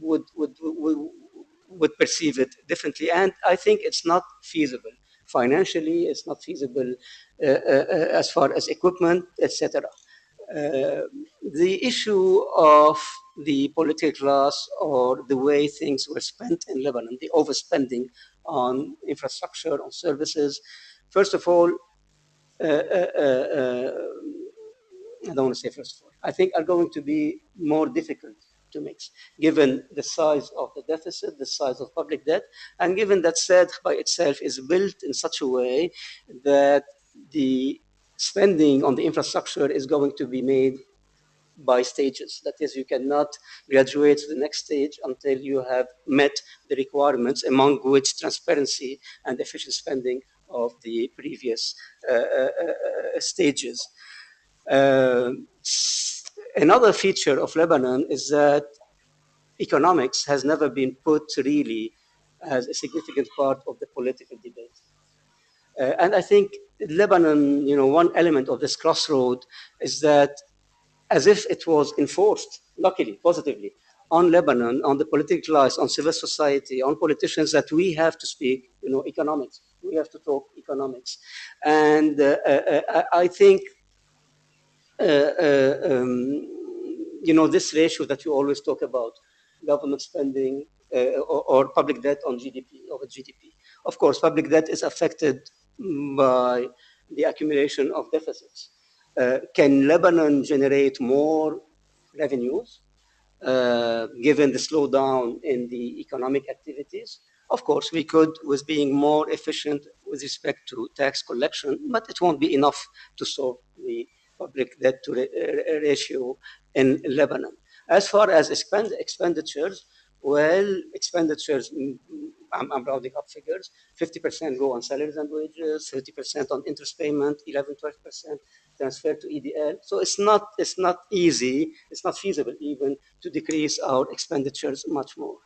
would perceive it differently. And I think it's not feasible. Financially, it's not feasible as far as equipment, etc. The issue of the political class or the way things were spent in Lebanon, the overspending on infrastructure, on services, first of all, I don't want to say first of all, I think are going to be more difficult to mix, given the size of the deficit, the size of public debt, and given that CEDRE by itself is built in such a way that the spending on the infrastructure is going to be made by stages. That is, you cannot graduate to the next stage until you have met the requirements, among which transparency and efficient spending of the previous stages. Another feature of Lebanon is that economics has never been put really as a significant part of the political debate. And I think Lebanon, one element of this crossroad is that, as if it was enforced, luckily, positively, on Lebanon, on the political class, on civil society, on politicians, that we have to speak, economics. We have to talk economics. And I think this ratio that you always talk about, government spending or public debt on GDP, over GDP. Of course, public debt is affected by the accumulation of deficits. Can Lebanon generate more revenues given the slowdown in the economic activities? Of course, we could, with being more efficient with respect to tax collection, but it won't be enough to solve the public debt to ratio in Lebanon. As far as expenditures, well, expenditures, I'm rounding up figures, 50% go on salaries and wages, 30% on interest payment, 11, 12% transfer to EDL. So it's not easy, it's not feasible even to decrease our expenditures much more.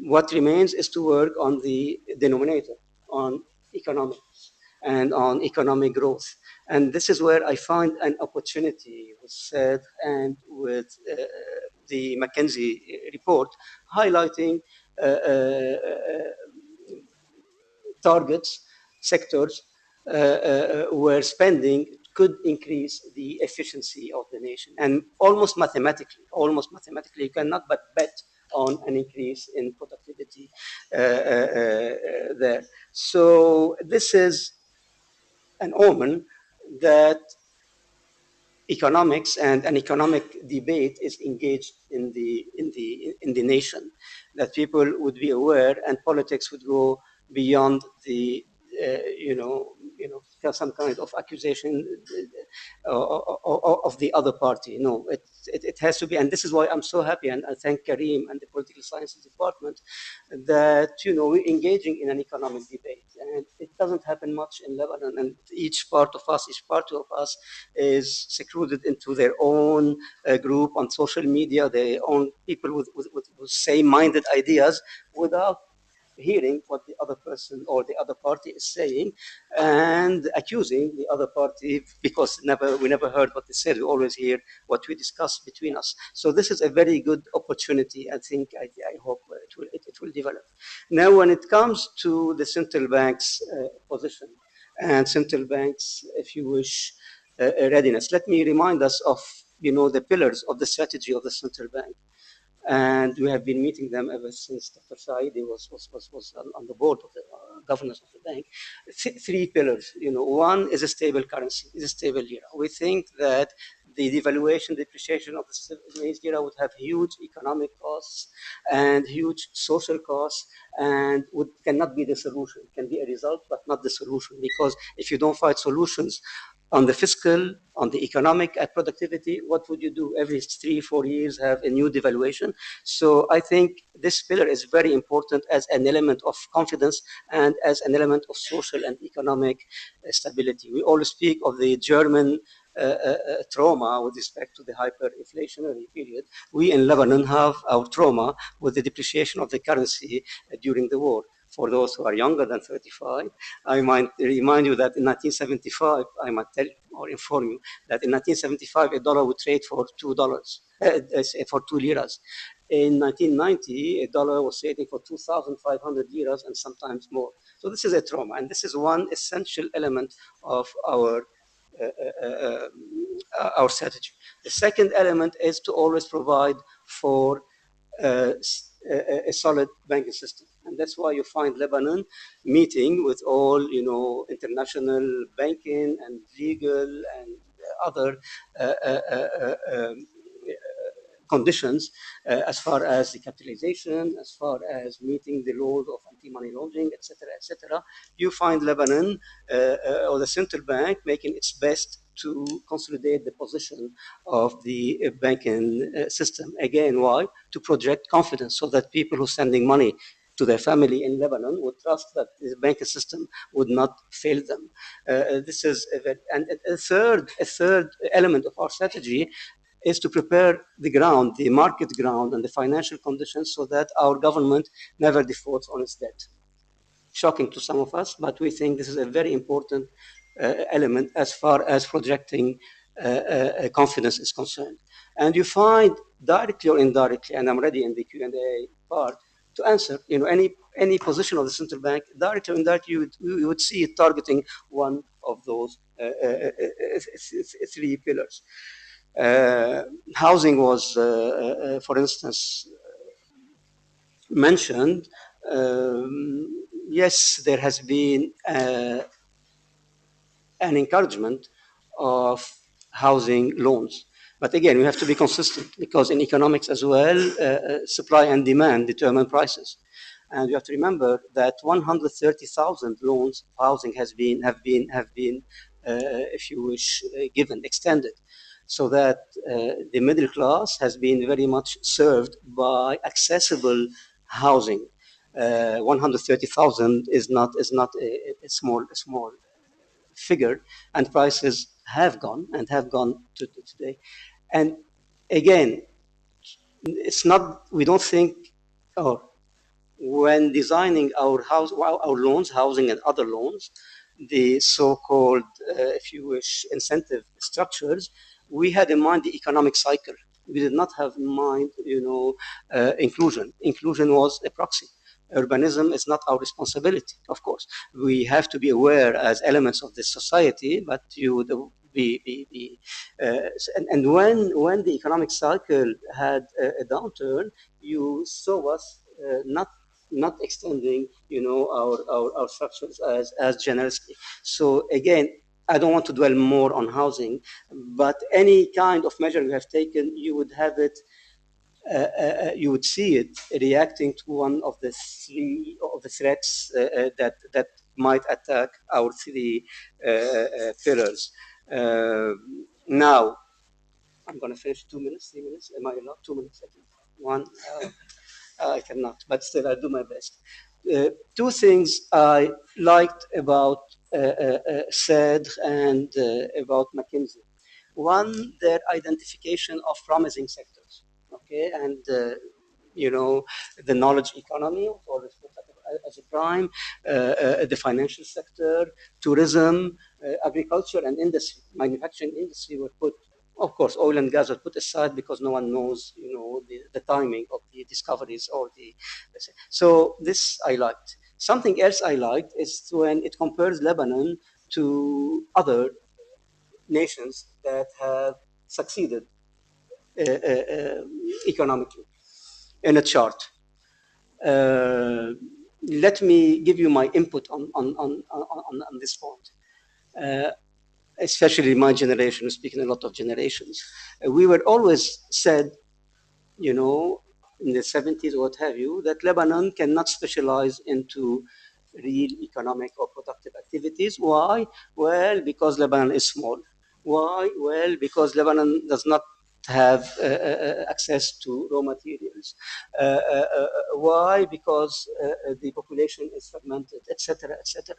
What remains is to work on the denominator, on economics and on economic growth. And this is where I find an opportunity with CEDRE and with the McKinsey report, highlighting targets, sectors, where spending could increase the efficiency of the nation. And almost mathematically, you cannot but bet on an increase in productivity there. So this is an omen that economics and an economic debate is engaged in the nation, that people would be aware and politics would go beyond the some kind of accusation of the other party. No, it has to be, and this is why I'm so happy, and I thank Karim and the political sciences department that we're engaging in an economic debate, and it doesn't happen much in Lebanon, and each party of us is secluded into their own group on social media, their own people with same-minded ideas, without hearing what the other person or the other party is saying and accusing the other party, because we never heard what they said. We always hear what we discuss between us. So this is a very good opportunity. I think, I hope it will develop. Now, when it comes to the central bank's position and central banks, if you wish, readiness, let me remind us of the pillars of the strategy of the central bank. And we have been meeting them ever since Dr. Saidi was on the board of the governors of the bank. Three pillars. One is a stable currency, is a stable lira. We think that the devaluation, depreciation of the Lebanese lira would have huge economic costs and huge social costs, and cannot be the solution. It can be a result, but not the solution, because if you don't find solutions on the fiscal, on the economic, at productivity, what would you do? Every 3-4 years have a new devaluation. So I think this pillar is very important as an element of confidence and as an element of social and economic stability. We always speak of the German trauma with respect to the hyperinflationary period. We in Lebanon have our trauma with the depreciation of the currency during the war. For those who are younger than 35, I might remind you that in 1975, I might tell or inform you that in 1975, a dollar would trade for $2, for 2 liras. In 1990, a dollar was trading for 2,500 liras and sometimes more. So this is a trauma, and this is one essential element of our strategy. The second element is to always provide for a solid banking system. And that's why you find Lebanon meeting with all, international banking and legal and other conditions as far as the capitalization, as far as meeting the laws of anti-money laundering, etc., etc. You find Lebanon or the central bank making its best to consolidate the position of the banking system. Again, why? To project confidence, so that people who are sending money to their family in Lebanon would trust that the banking system would not fail them. This is a third element of our strategy is to prepare the ground, the market ground, and the financial conditions so that our government never defaults on its debt. Shocking to some of us, but we think this is a very important element as far as projecting confidence is concerned. And you find directly or indirectly, and I'm ready in the Q&A part to answer, any position of the central bank, directly or indirectly, you would see it targeting one of those three pillars. Housing was, for instance, mentioned. Yes, there has been an encouragement of housing loans. But again, we have to be consistent, because in economics as well, supply and demand determine prices. And you have to remember that 130,000 loans of housing have been, if you wish, extended, so that the middle class has been very much served by accessible housing. 130,000 is not a small figure, and prices have gone to today. And again, it's not, we don't think, when designing our loans, housing and other loans, the so-called, if you wish, incentive structures, we had in mind the economic cycle. We did not have in mind, inclusion. Inclusion was a proxy. urbanism is not our responsibility, of course. We have to be aware as elements of this society, but you would and when the economic cycle had a downturn, you saw us not extending, our structures as generously. So again, I don't want to dwell more on housing, but any kind of measure you have taken, you would have it. You would see it reacting to one of the three of the threats that might attack our three pillars. Now, I'm going to finish 2 minutes, 3 minutes. Am I allowed 2 minutes? I think. One, I cannot, but still, I'll do my best. Two things I liked about CEDRE and about McKinsey. One, their identification of promising sectors. Okay, and the knowledge economy was always put as a prime, the financial sector, tourism, agriculture, and industry, manufacturing industry were put. Of course, oil and gas are put aside because no one knows, the timing of the discoveries or the. So this I liked. Something else I liked is when it compares Lebanon to other nations that have succeeded economically in a chart. Let me give you my input on this point. Especially my generation, speaking a lot of generations, we were always said, in the 70s or what have you, that Lebanon cannot specialize into real economic or productive activities. Why? Well, because Lebanon is small. Why? Well, because Lebanon does not have access to raw materials. Why? Because the population is fragmented, etc., etc.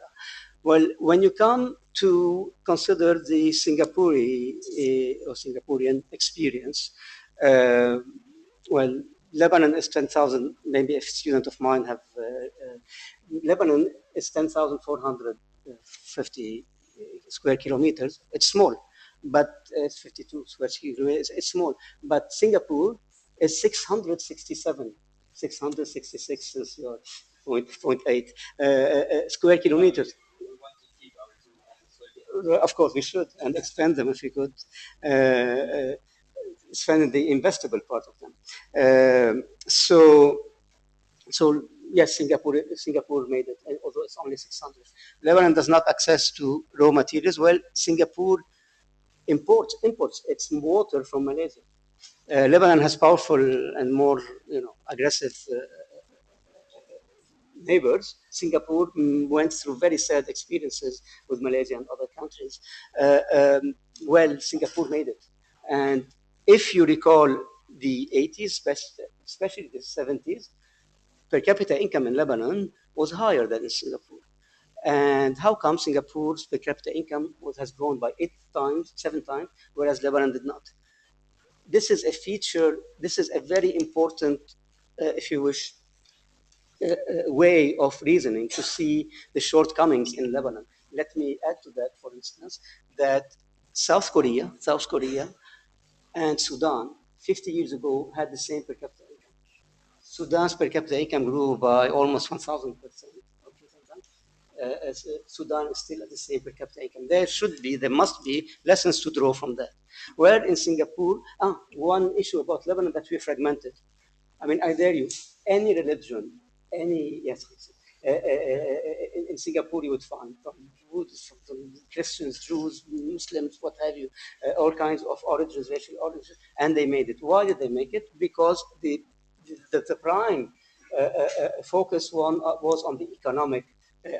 Well, when you come to consider the Singaporean experience, well, Lebanon is 10,000. Maybe a student of mine have. Lebanon is 10,450 square kilometers. It's small, but it's 52 square kilometers. It's small. But Singapore is 667, 666 is your 0.8 square kilometers. Of course, we should, and expand them if we could. Expand the investable part of them. So yes, Singapore made it, although it's only 600. Lebanon does not access to raw materials. Well, Singapore imports its water from Malaysia. Lebanon has powerful and more, aggressive neighbors. Singapore went through very sad experiences with Malaysia and other countries. Well, Singapore made it, and if you recall the 80s, especially the 70s, per capita income in Lebanon was higher than in Singapore. And how come Singapore's per capita income has grown by 7 times, whereas Lebanon did not? This is a feature, this is a very important, if you wish, way of reasoning to see the shortcomings in Lebanon. Let me add to that, for instance, that South Korea and Sudan 50 years ago had the same per capita income. Sudan's per capita income grew by almost 1,000%. Sudan is still at the same per capita income. There must be lessons to draw from that. Where in Singapore, one issue about Lebanon that we fragmented. I mean, I dare you, any religion, in Singapore you would find from Buddhists, from Christians, Jews, Muslims, what have you, all kinds of origins, racial origins, and they made it. Why did they make it? Because the prime focus was on the economic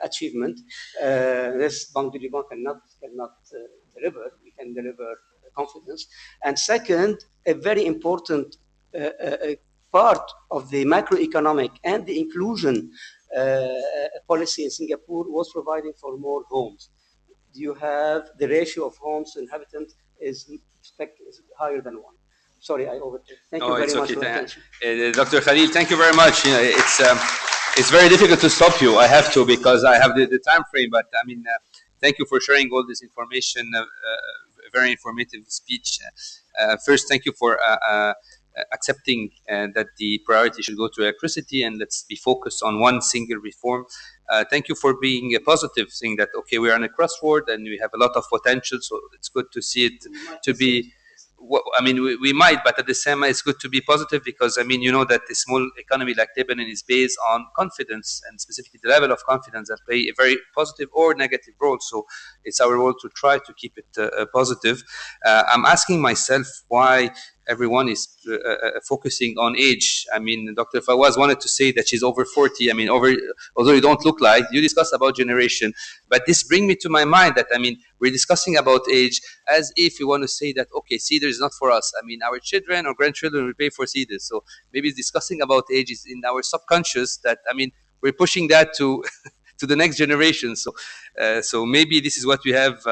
achievement. This Bank du Liban cannot deliver. We can deliver confidence. And second, a very important part of the macroeconomic and the inclusion policy in Singapore was providing for more homes. You have the ratio of homes to inhabitants is higher than 1. Sorry, I overtook. Thank you very much for attention. Dr. Khalil, thank you very much. It's very difficult to stop you. I have to because I have the time frame. But I mean, thank you for sharing all this information. A very informative speech. First, thank you for accepting that the priority should go to electricity and let's be focused on one single reform. Thank you for being positive, saying that, okay, we're on a crossroad and we have a lot of potential, so it's good to see it to be. I mean, we might, but at the same time, it's good to be positive because, I mean, you know that a small economy like Lebanon is based on confidence and specifically the level of confidence that play a very positive or negative role. So it's our role to try to keep it positive. I'm asking myself why everyone is focusing on age. I mean, Dr. Fawaz wanted to say that she's over 40. I mean, although you don't look like, you discuss about generation. But this brings me to my mind that, I mean, we're discussing about age as if we want to say that, okay, CEDRE is not for us. I mean, our children or grandchildren will pay for CEDRE. So maybe discussing about age is in our subconscious that, I mean, we're pushing that to to the next generation. So maybe this is what we have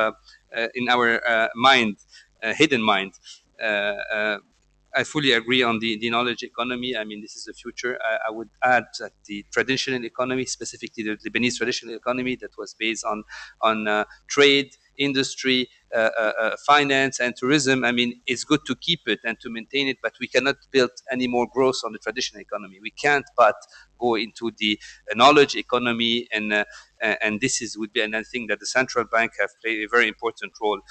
in our mind, hidden mind. I fully agree on the knowledge economy. I mean, this is the future. I would add that the traditional economy, specifically the Lebanese traditional economy that was based on trade, industry, finance, and tourism. I mean, it's good to keep it and to maintain it, but we cannot build any more growth on the traditional economy. We can't but go into the knowledge economy, and this would be another thing that the central bank have played a very important role.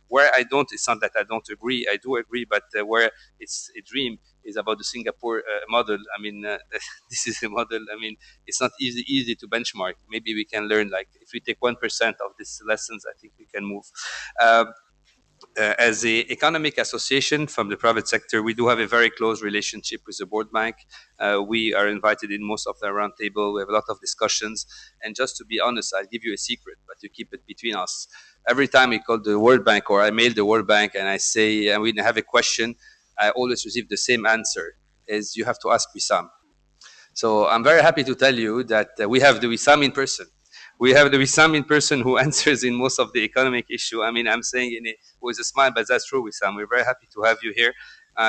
Where I don't, it's not that I don't agree, I do agree, but where it's a dream is about the Singapore model. I mean, this is a model. I mean, it's not easy to benchmark. Maybe we can learn, like, if we take 1% of these lessons, I think we can move. As the economic association from the private sector, we do have a very close relationship with the World Bank. We are invited in most of the roundtable. We have a lot of discussions. And just to be honest, I'll give you a secret, but you keep it between us. Every time we call the World Bank or I mail the World Bank and I say, and we have a question, I always receive the same answer, is you have to ask Wissam. So I'm very happy to tell you that we have the Wissam in person. We have the Wissam in person who answers in most of the economic issue. I mean, I'm saying with a smile, but that's true, Wissam. We're very happy to have you here.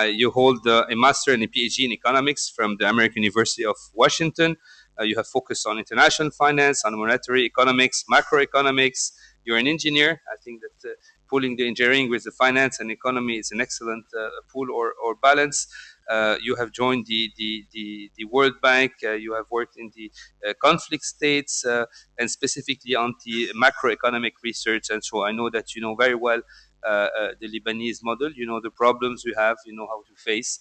You hold a master and a PhD in economics from the American University of Washington. You have focused on international finance, on monetary economics, macroeconomics. You're an engineer. I think that pooling the engineering with the finance and economy is an excellent pool or balance. You have joined the World Bank. You have worked in the conflict states and specifically on the macroeconomic research. And so I know that you know very well the Lebanese model. You know the problems we have. You know how to face.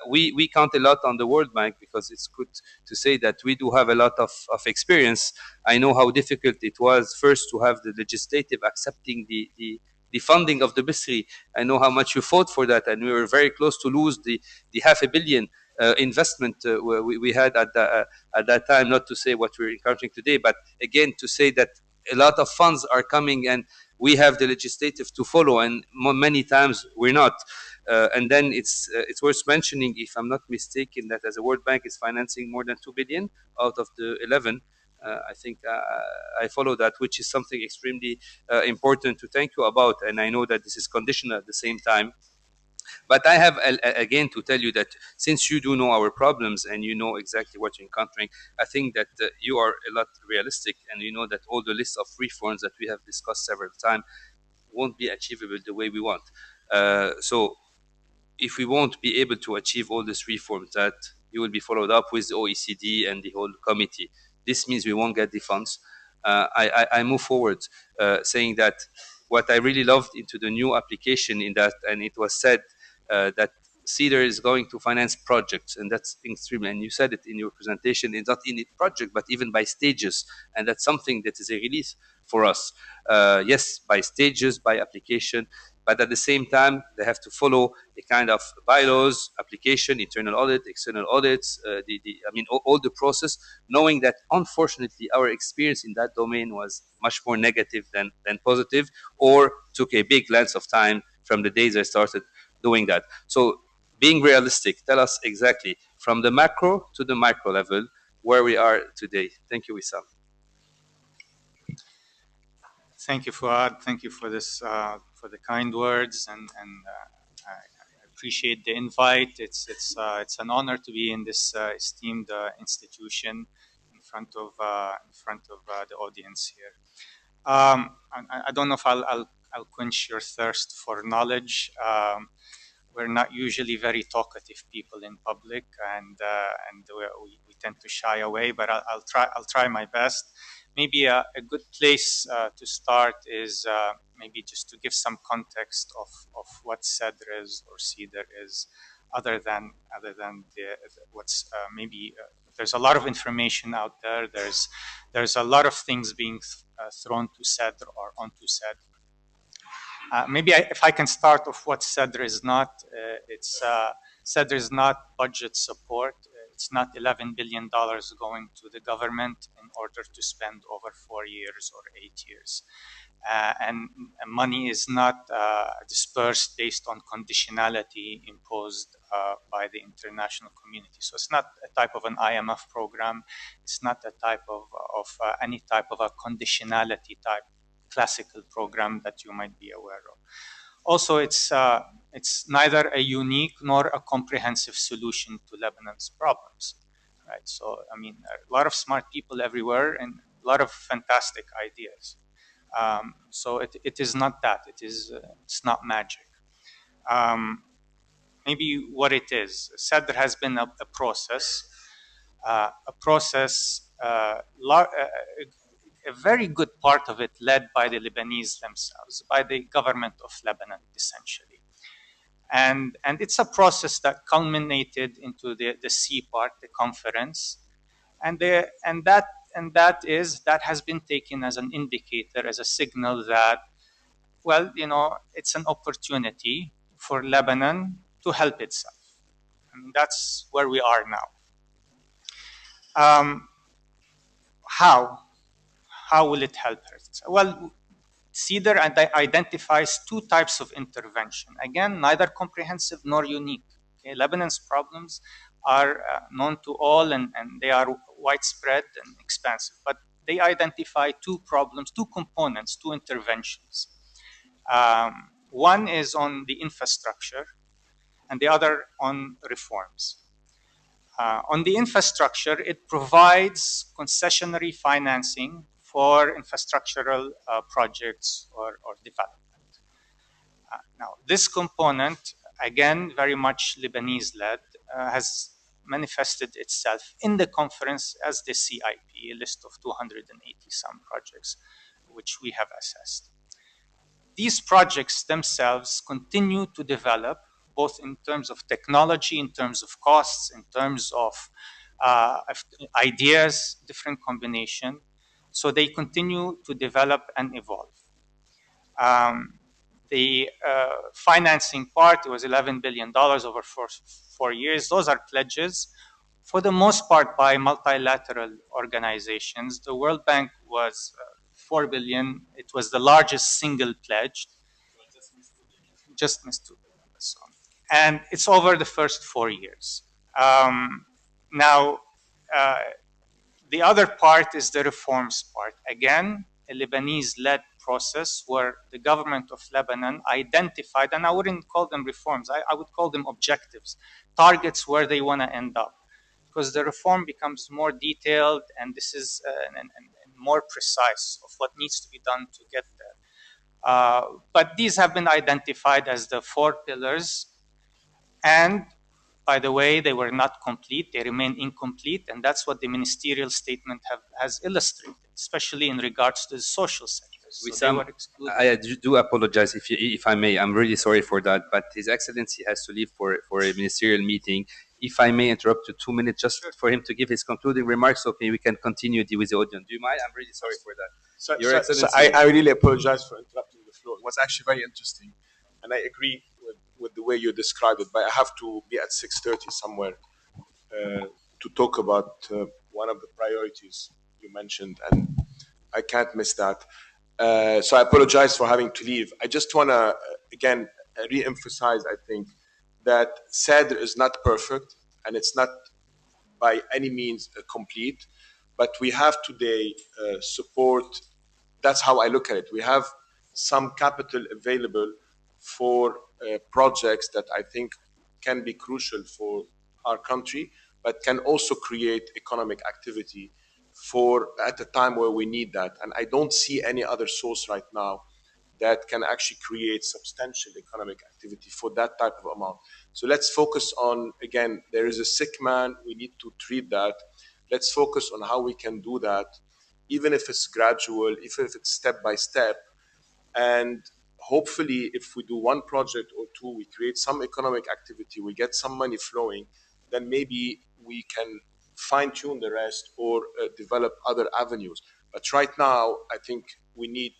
We count a lot on the World Bank because it's good to say that we do have a lot of experience. I know how difficult it was first to have the legislative accepting the funding of the Bisri. I know how much you fought for that, and we were very close to lose the $500 million investment we had at that time. Not to say what we're encountering today, but again to say that a lot of funds are coming, and we have the legislative to follow, and many times we're not. And then it's worth mentioning, if I'm not mistaken, that as a World Bank is financing more than 2 billion out of the 11. I think I follow that, which is something extremely important to thank you about. And I know that this is conditional at the same time. But I have, again, to tell you that since you do know our problems and you know exactly what you're encountering, I think that you are a lot realistic, and you know that all the list of reforms that we have discussed several times won't be achievable the way we want. So if we won't be able to achieve all these reforms, that you will be followed up with the OECD and the whole committee. This means we won't get the funds. I move forward saying that what I really loved into the new application in that, and it was said that CEDRE is going to finance projects, and that's extremely, and you said it in your presentation, it's not in a project, but even by stages, and that's something that is a release for us. Yes, by stages, by application, but at the same time, they have to follow a kind of bylaws, application, internal audit, external audits, all the process, knowing that unfortunately our experience in that domain was much more negative than positive, or took a big length of time from the days I started doing that. So being realistic, tell us exactly from the macro to the micro level where we are today. Thank you, Wissam. Thank you, Fouad. Thank you for this, for the kind words, and I appreciate the invite. It's an honor to be in this esteemed institution in front of the audience here. I don't know if I'll quench your thirst for knowledge, we're not usually very talkative people in public, and we tend to shy away. But I'll try my best. Maybe a good place to start is maybe just to give some context of what CEDRE is or CEDRE is, other than what's maybe there's a lot of information out there. There's a lot of things being thrown to CEDRE or onto CEDRE. Maybe if I can start off what CEDRE is not. CEDRE is not budget support. It's not $11 billion going to the government in order to spend over 4 years or 8 years. And money is not dispersed based on conditionality imposed by the international community. So it's not a type of an IMF program. It's not a type of any type of a conditionality type classical program that you might be aware of. Also, it's neither a unique nor a comprehensive solution to Lebanon's problems, right? So, I mean, a lot of smart people everywhere and a lot of fantastic ideas. So it is not that. It's not magic. Maybe what it is. CEDRE has been a process. A very good part of it led by the Lebanese themselves, by the government of Lebanon, essentially. And it's a process that culminated into the C part, the conference, and that has been taken as an indicator, as a signal that, well, you know, it's an opportunity for Lebanon to help itself. I mean, that's where we are now. How will it help her? Well, CEDRE identifies two types of intervention. Again, neither comprehensive nor unique. Okay? Lebanon's problems are known to all, and they are widespread and expansive. But they identify two problems, two components, two interventions. One is on the infrastructure, and the other on reforms. On the infrastructure, it provides concessionary financing for infrastructural projects or development. Now, this component, again, very much Lebanese-led, has manifested itself in the conference as the CIP, a list of 280-some projects, which we have assessed. These projects themselves continue to develop, both in terms of technology, in terms of costs, in terms of ideas, different combination. So they continue to develop and evolve. The financing part, it was $11 billion over 4 years. Those are pledges, for the most part, by multilateral organizations. The World Bank was $4 billion. It was the largest single pledge. Just missed $2 billion. So. And it's over the first 4 years. Now, the other part is the reforms part. Again, a Lebanese-led process where the government of Lebanon identified, and I wouldn't call them reforms, I would call them objectives, targets where they want to end up. Because the reform becomes more detailed, and this is and more precise of what needs to be done to get there. But these have been identified as the 4 pillars. And by the way, they were not complete. They remain incomplete. And that's what the ministerial statement has illustrated, especially in regards to the social sectors. So I do apologize if I may. I'm really sorry for that. But His Excellency has to leave for a ministerial meeting. If I may interrupt you 2 minutes just for him to give his concluding remarks, okay, we can continue with the audience. Do you mind? I'm really sorry for that. Your Excellency. I really apologize for interrupting the floor. It was actually very interesting. And I agree with the way you described it, but I have to be at 6:30 somewhere to talk about one of the priorities you mentioned, and I can't miss that. So I apologize for having to leave. I just want to, again, re-emphasize, I think, that CEDRE is not perfect, and it's not by any means complete, but we have today support. That's how I look at it. We have some capital available for projects that I think can be crucial for our country, but can also create economic activity at a time where we need that. And I don't see any other source right now that can actually create substantial economic activity for that type of amount. So let's focus on, again, there is a sick man, we need to treat that. Let's focus on how we can do that, even if it's gradual, even if it's step by step. And hopefully, if we do one project or two, we create some economic activity, we get some money flowing, then maybe we can fine-tune the rest or develop other avenues. But right now, I think we need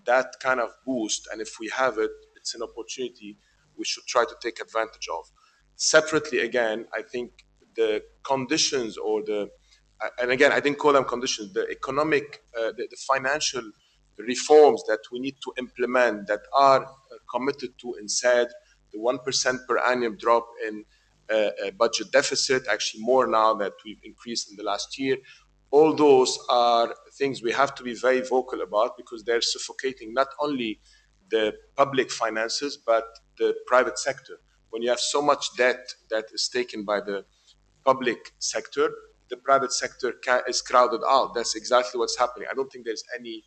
that kind of boost, and if we have it, it's an opportunity we should try to take advantage of. Separately, again, I think the conditions or and again, I didn't call them conditions, the economic, the financial reforms that we need to implement that are committed to in CEDRE, the 1% per annum drop in budget deficit, actually more now that we've increased in the last year. All those are things we have to be very vocal about because they're suffocating not only the public finances, but the private sector. When you have so much debt that is taken by the public sector, the private sector is crowded out. That's exactly what's happening. I don't think there's any,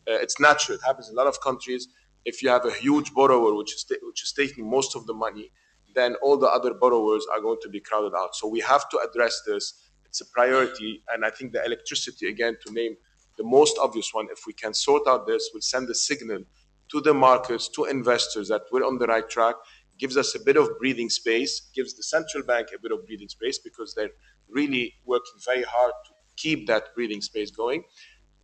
it's natural. It happens in a lot of countries. If you have a huge borrower which is taking most of the money, then all the other borrowers are going to be crowded out. So we have to address this. It's a priority. And I think the electricity, again, to name the most obvious one, if we can sort out this, will send a signal to the markets, to investors that we're on the right track, gives us a bit of breathing space, gives the central bank a bit of breathing space because they're really working very hard to keep that breathing space going.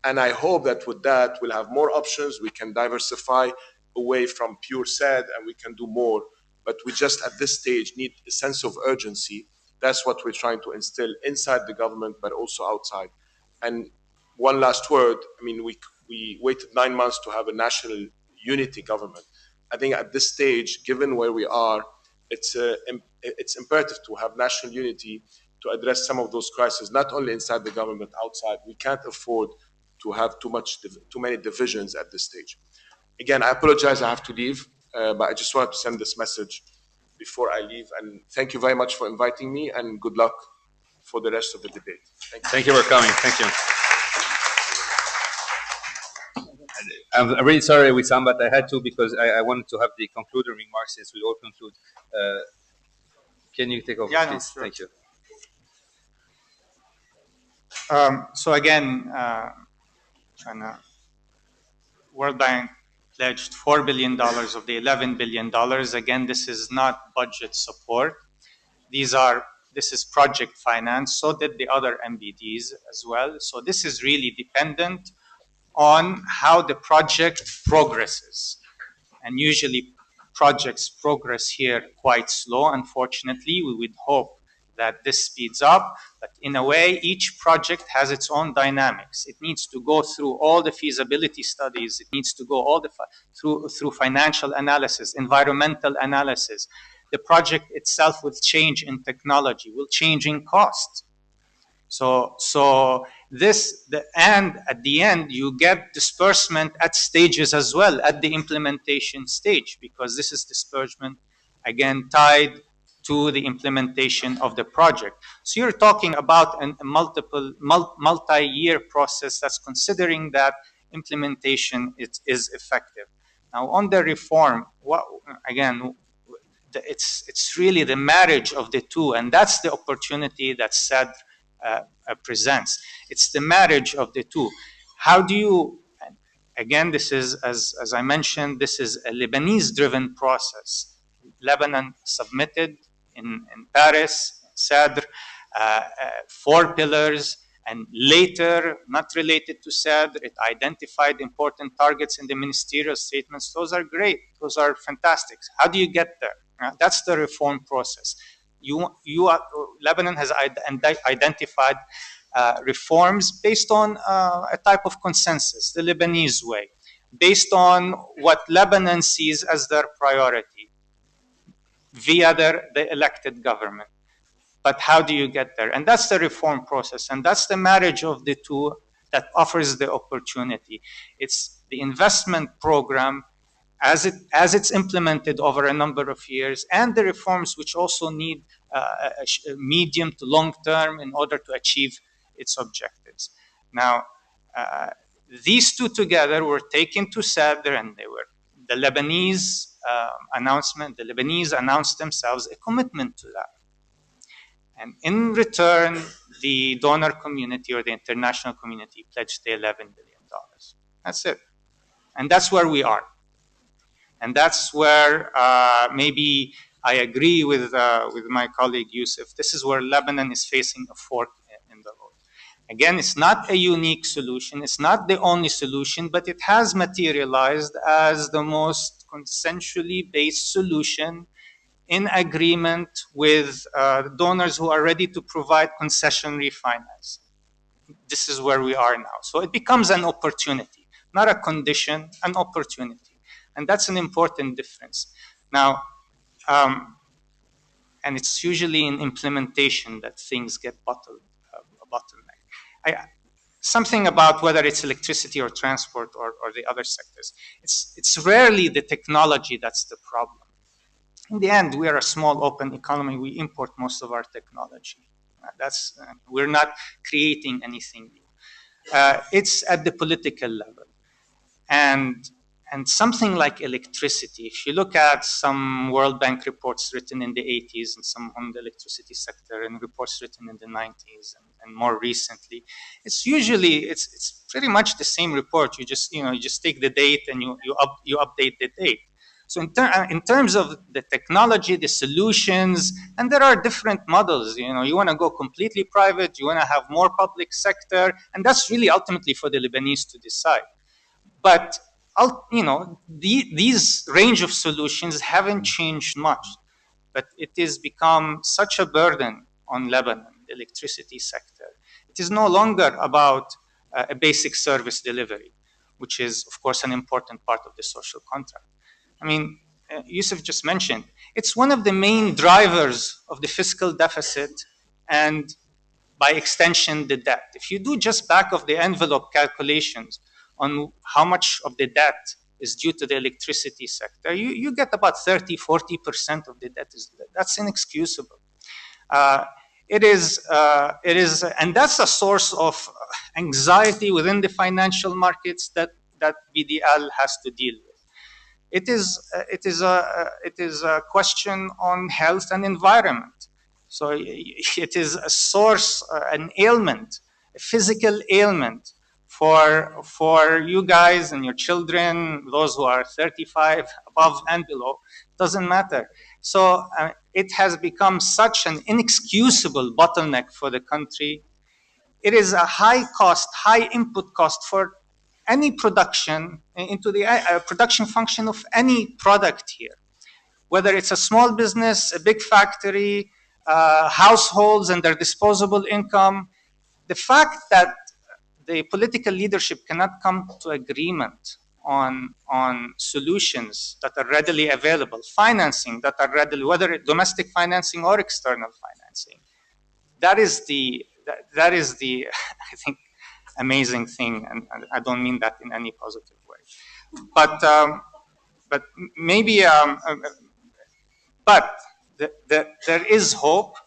And I hope that with that, we'll have more options. We can diversify away from pure CED and we can do more. But we just, at this stage, need a sense of urgency. That's what we're trying to instill inside the government, but also outside. And one last word, I mean, we waited 9 months to have a national unity government. I think at this stage, given where we are, it's imperative to have national unity to address some of those crises, not only inside the government, but outside. We can't afford to have too many divisions at this stage. Again, I apologize, I have to leave, but I just wanted to send this message before I leave. And thank you very much for inviting me, and good luck for the rest of the debate. Thank you for coming. Thank you. I'm really sorry, Wissam, but I had to because I wanted to have the concluding remarks since we all conclude. Can you take over, please? No, sure. Thank you. So again, World Bank pledged $4 billion of the $11 billion. Again, this is not budget support. This is project finance. So did the other MBDs as well. So this is really dependent on how the project progresses. And usually projects progress here quite slow. Unfortunately, we would hope that this speeds up, but in a way, each project has its own dynamics. It needs to go through all the feasibility studies. It needs to go through financial analysis, environmental analysis. The project itself will change in technology, will change in cost. And at the end, you get disbursement at stages as well, at the implementation stage, because this is disbursement, again, tied to the implementation of the project. So you're talking about a multi-year process that's considering that implementation is effective. Now, on the reform, it's really the marriage of the two, and that's the opportunity that CEDRE presents. It's the marriage of the two. How do you, again, this is, as I mentioned, this is a Lebanese-driven process. Lebanon submitted in Paris, CEDRE, 4 pillars, and later, not related to CEDRE, it identified important targets in the ministerial statements. Those are great. Those are fantastic. How do you get there? That's the reform process. Lebanon has identified reforms based on a type of consensus, the Lebanese way, based on what Lebanon sees as their priority via the elected government. But how do you get there? And that's the reform process, and that's the marriage of the two that offers the opportunity. It's the investment program as it's implemented over a number of years, and the reforms which also need a medium to long term in order to achieve its objectives. Now, these two together were taken to CEDRE, and they were the Lebanese announcement, the Lebanese announced themselves a commitment to that. And in return, the donor community or the international community pledged the $11 billion. That's it. And that's where we are. And that's where maybe I agree with my colleague Youssef. This is where Lebanon is facing a fork in the road. Again, it's not a unique solution. It's not the only solution, but it has materialized as the most consensually based solution in agreement with donors who are ready to provide concessionary finance. This is where we are now. So it becomes an opportunity, not a condition, an opportunity. And that's an important difference. Now, and it's usually in implementation that things get bottleneck. Something about whether it's electricity or transport or the other sectors. It's rarely the technology that's the problem. In the end, we are a small open economy. We import most of our technology. We're not creating anything new. It's at the political level. And something like electricity, if you look at some World Bank reports written in the 80s and some on the electricity sector and reports written in the 90s and more recently, it's pretty much the same report. You just take the date and you update the date. So in terms of the technology, the solutions, and there are different models. You want to go completely private, you want to have more public sector, and that's really ultimately for the Lebanese to decide. But these range of solutions haven't changed much, but it has become such a burden on Lebanon, the electricity sector. It is no longer about a basic service delivery, which is, of course, an important part of the social contract. I mean, Youssef just mentioned, it's one of the main drivers of the fiscal deficit and, by extension, the debt. If you do just back of the envelope calculations on how much of the debt is due to the electricity sector, you get about 30, 40% of the debt. That's inexcusable. It is, and that's a source of anxiety within the financial markets that BDL has to deal with. It is a question on health and environment. So it is a source, an ailment, a physical ailment for you guys and your children, those who are 35 above and below. Doesn't matter. So it has become such an inexcusable bottleneck for the country. It is a high cost, high input cost for any production into the production function of any product here, whether it's a small business, a big factory, households and their disposable income. The fact that the political leadership cannot come to agreement on solutions that are readily available, financing that are readily, whether domestic financing or external financing, that is the I think, amazing thing, and I don't mean that in any positive way. But maybe, but there is hope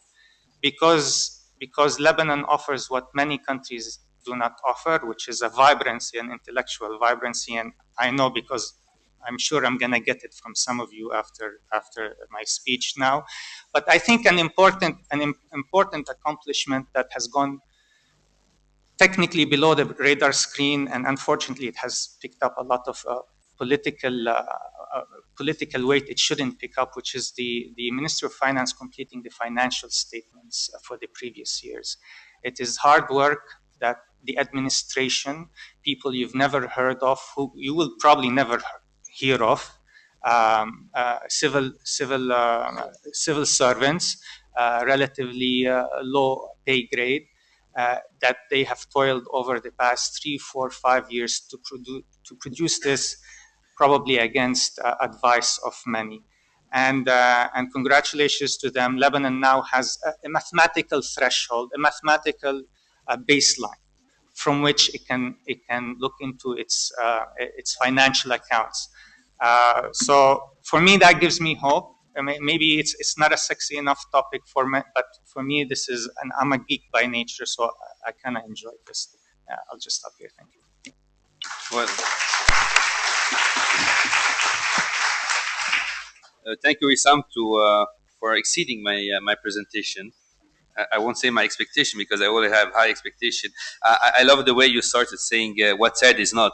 because Lebanon offers what many countries do not offer, which is a vibrancy, an intellectual vibrancy, and I know because I'm sure I'm going to get it from some of you after my speech now. But I think an important accomplishment that has gone technically below the radar screen, and unfortunately it has picked up a lot of political weight it shouldn't pick up, which is the Minister of Finance completing the financial statements for the previous years. It is hard work that the administration, people you've never heard of, who you will probably never hear of, civil servants, relatively low pay grade, that they have toiled over the past 3, 4, 5 years to produce this, probably against advice of many. And congratulations to them. Lebanon now has a mathematical threshold, a mathematical baseline from which it can look into its financial accounts. So for me, that gives me hope. I mean, maybe it's not a sexy enough topic for me, but for me, this is, and I'm a geek by nature, so I kind of enjoy this. I'll just stop here. Thank you. Well, Thank you, Wissam, for exceeding my presentation. I won't say my expectation because I already have high expectation. I love the way you started saying what CEDRE is not.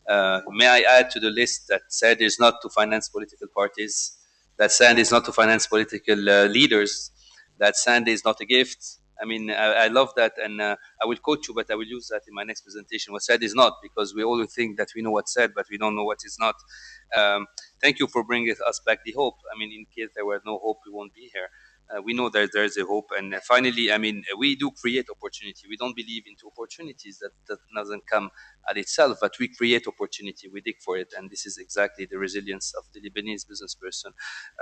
May I add to the list that CEDRE is not to finance political parties, that CEDRE is not to finance political leaders, that CEDRE is not a gift. I mean, I love that, and I will quote you, but I will use that in my next presentation. What CEDRE is not, because we always think that we know what's said, but we don't know what is not. Thank you for bringing us back the hope. I mean, in case there were no hope, we won't be here. We know that there's a hope. And finally, I mean, we do create opportunity. We don't believe into opportunities that doesn't come at itself, but we create opportunity. We dig for it. And this is exactly the resilience of the Lebanese business person.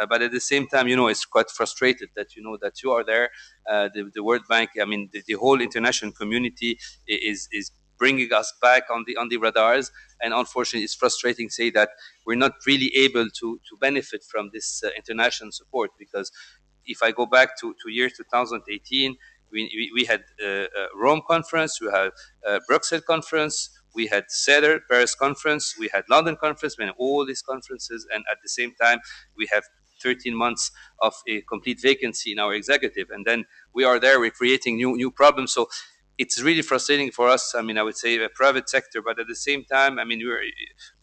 But at the same time, it's quite frustrated that that you are there. The World Bank, I mean, the whole international community is bringing us back on the radars. And unfortunately, it's frustrating to say that we're not really able to benefit from this international support, because if I go back to year 2018, we had Rome conference, we had Bruxelles conference, we had CEDRE, Paris conference, we had London conference, we had all these conferences, and at the same time, we have 13 months of a complete vacancy in our executive. And then we are there, we're creating new problems. So it's really frustrating for us. I mean, I would say a private sector, but at the same time, I mean,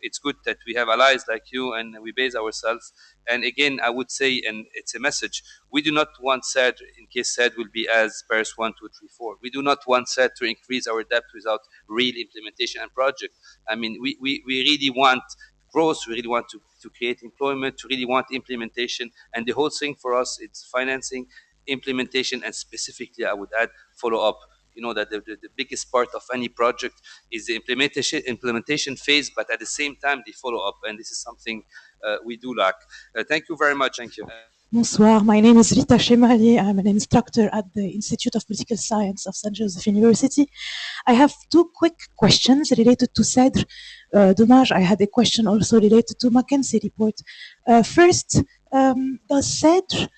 it's good that we have allies like you and we base ourselves. And again, I would say, and it's a message, we do not want CEDRE, in case CEDRE will be as Paris 1, 2, 3, 4. We do not want CEDRE to increase our debt without real implementation and project. I mean, we really want growth, we really want to create employment, to really want implementation. And the whole thing for us, it's financing, implementation, and specifically, I would add, follow-up. That the biggest part of any project is the implementation phase, but at the same time, the follow-up. And this is something we do lack. Thank you very much. Thank you. Bonsoir, my name is Rita Shemali. I'm an instructor at the Institute of Political Science of St. Joseph University. I have two quick questions related to CEDRE. Dommage, I had a question also related to McKinsey report. First, does CEDRE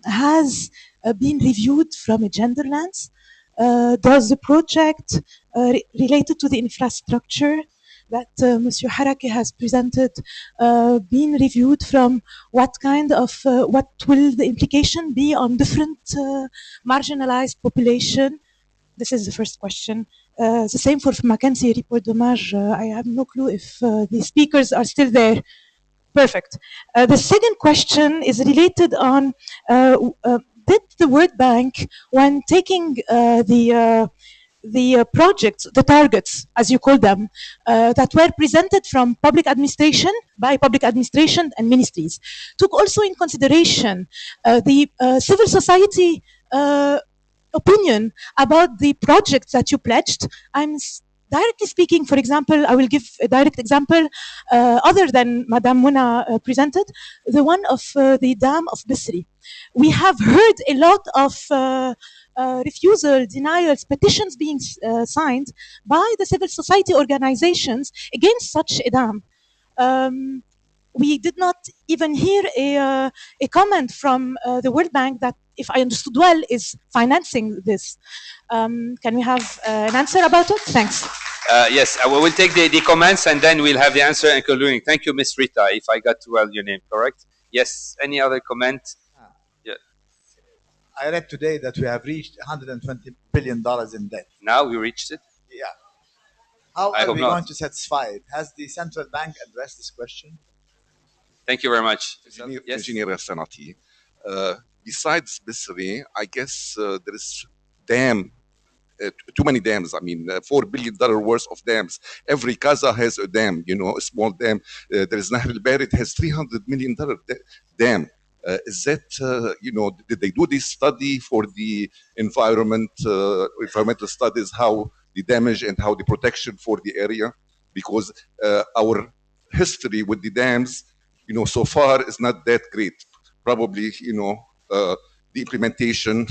has been reviewed from a gender lens? Does the project related to the infrastructure that Monsieur Harake has presented been reviewed from what kind of, what will the implication be on different marginalized population? This is the first question. The same for McKinsey report. Dommage, I have no clue if the speakers are still there. Perfect. The second question is related on did the World Bank, when taking the projects, the targets, as you call them, that were presented from public administration, by public administration and ministries, took also in consideration the civil society opinion about the projects that you pledged? I'm directly speaking, for example, I will give a direct example other than Madame Muna presented, the one of the dam of Bisri. We have heard a lot of refusal, denials, petitions being signed by the civil society organizations against such a dam. We did not even hear a comment from the World Bank that, if I understood well, is financing this. Can we have an answer about it? Thanks. Yes, we will take the comments and then we'll have the answer and concluding. Thank you, Ms. Rita, if I got well your name, correct? Yes, any other comment? Yeah. I read today that we have reached $120 billion in debt. Now we reached it? Yeah. How are we going to satisfy it? Has the central bank addressed this question? Thank you very much. Engineer Sanati. Besides Bisri, I guess there is too many dams. I mean, $4 billion worth of dams. Every Kaza has a dam, a small dam. There is Nahr al-Beirut has $300 million dam. Is that, did they do this study for the environmental studies, how the damage and how the protection for the area? Because our history with the dams, so far is not that great. Probably, the implementation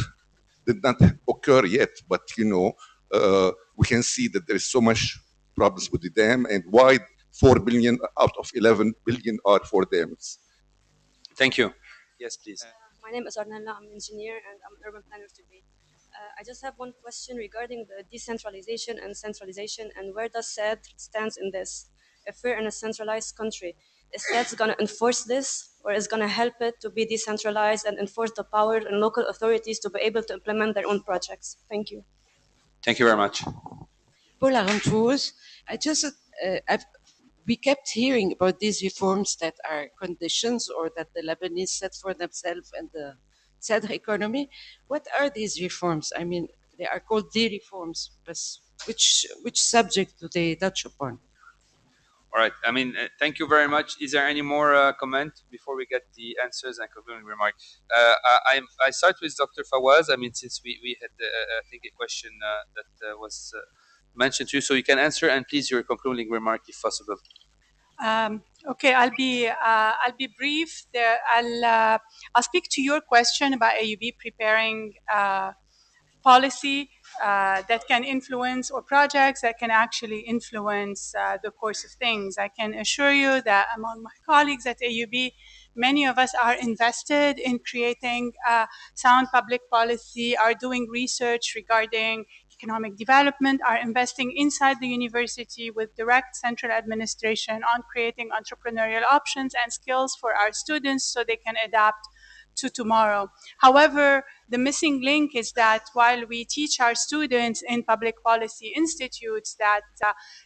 did not occur yet, but we can see that there is so much problems with the dam, and why 4 billion out of 11 billion are for dams. Thank you. Yes, please. My name is Arnella. I'm an engineer and I'm an urban planner today. I just have one question regarding the decentralization and centralization, and where does CEDRE stand in this? If we're in a centralized country, is CEDRE going to enforce this, or is going to help it to be decentralized and enforce the power and local authorities to be able to implement their own projects? Thank you. Thank you very much. Pour la même chose, we kept hearing about these reforms that are conditions or that the Lebanese set for themselves and the CEDRE economy. What are these reforms? I mean, they are called the reforms, but which subject do they touch upon? All right. I mean, thank you very much. Is there any more comment before we get the answers and concluding remark? I start with Dr. Fawaz. I mean, since we had, I think, a question that was mentioned to you, so you can answer, and please your concluding remark if possible. Okay, I'll be brief. I'll speak to your question about AUB preparing policy that can influence, or projects that can actually influence the course of things. I can assure you that among my colleagues at AUB, many of us are invested in creating sound public policy, are doing research regarding economic development, are investing inside the university with direct central administration on creating entrepreneurial options and skills for our students so they can adapt to tomorrow. However, the missing link is that while we teach our students in public policy institutes that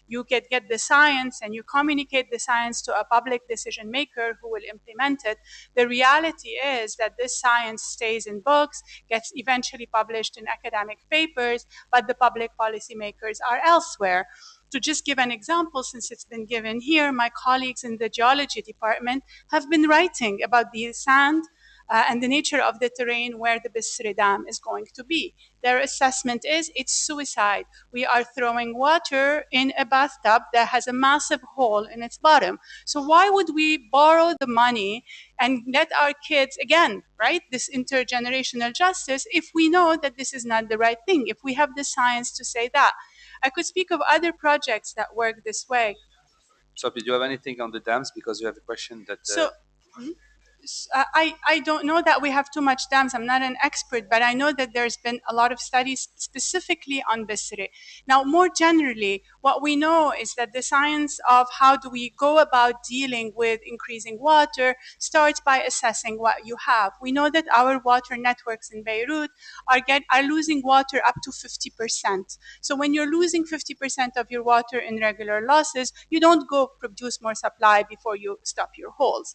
you get the science and you communicate the science to a public decision maker who will implement it, the reality is that this science stays in books, gets eventually published in academic papers, but the public policy makers are elsewhere. To just give an example, since it's been given here, my colleagues in the geology department have been writing about the sand and the nature of the terrain where the Bisri Dam is going to be. Their assessment is it's suicide. We are throwing water in a bathtub that has a massive hole in its bottom. So why would we borrow the money and let our kids, again, right, this intergenerational justice, if we know that this is not the right thing, if we have the science to say that? I could speak of other projects that work this way. So, do you have anything on the dams? Because you have a question that... I don't know that we have too much dams. I'm not an expert, but I know that there's been a lot of studies specifically on Bisri. Now, more generally, what we know is that the science of how do we go about dealing with increasing water starts by assessing what you have. We know that our water networks in Beirut are losing water up to 50%. So when you're losing 50% of your water in regular losses, you don't go produce more supply before you stop your holes.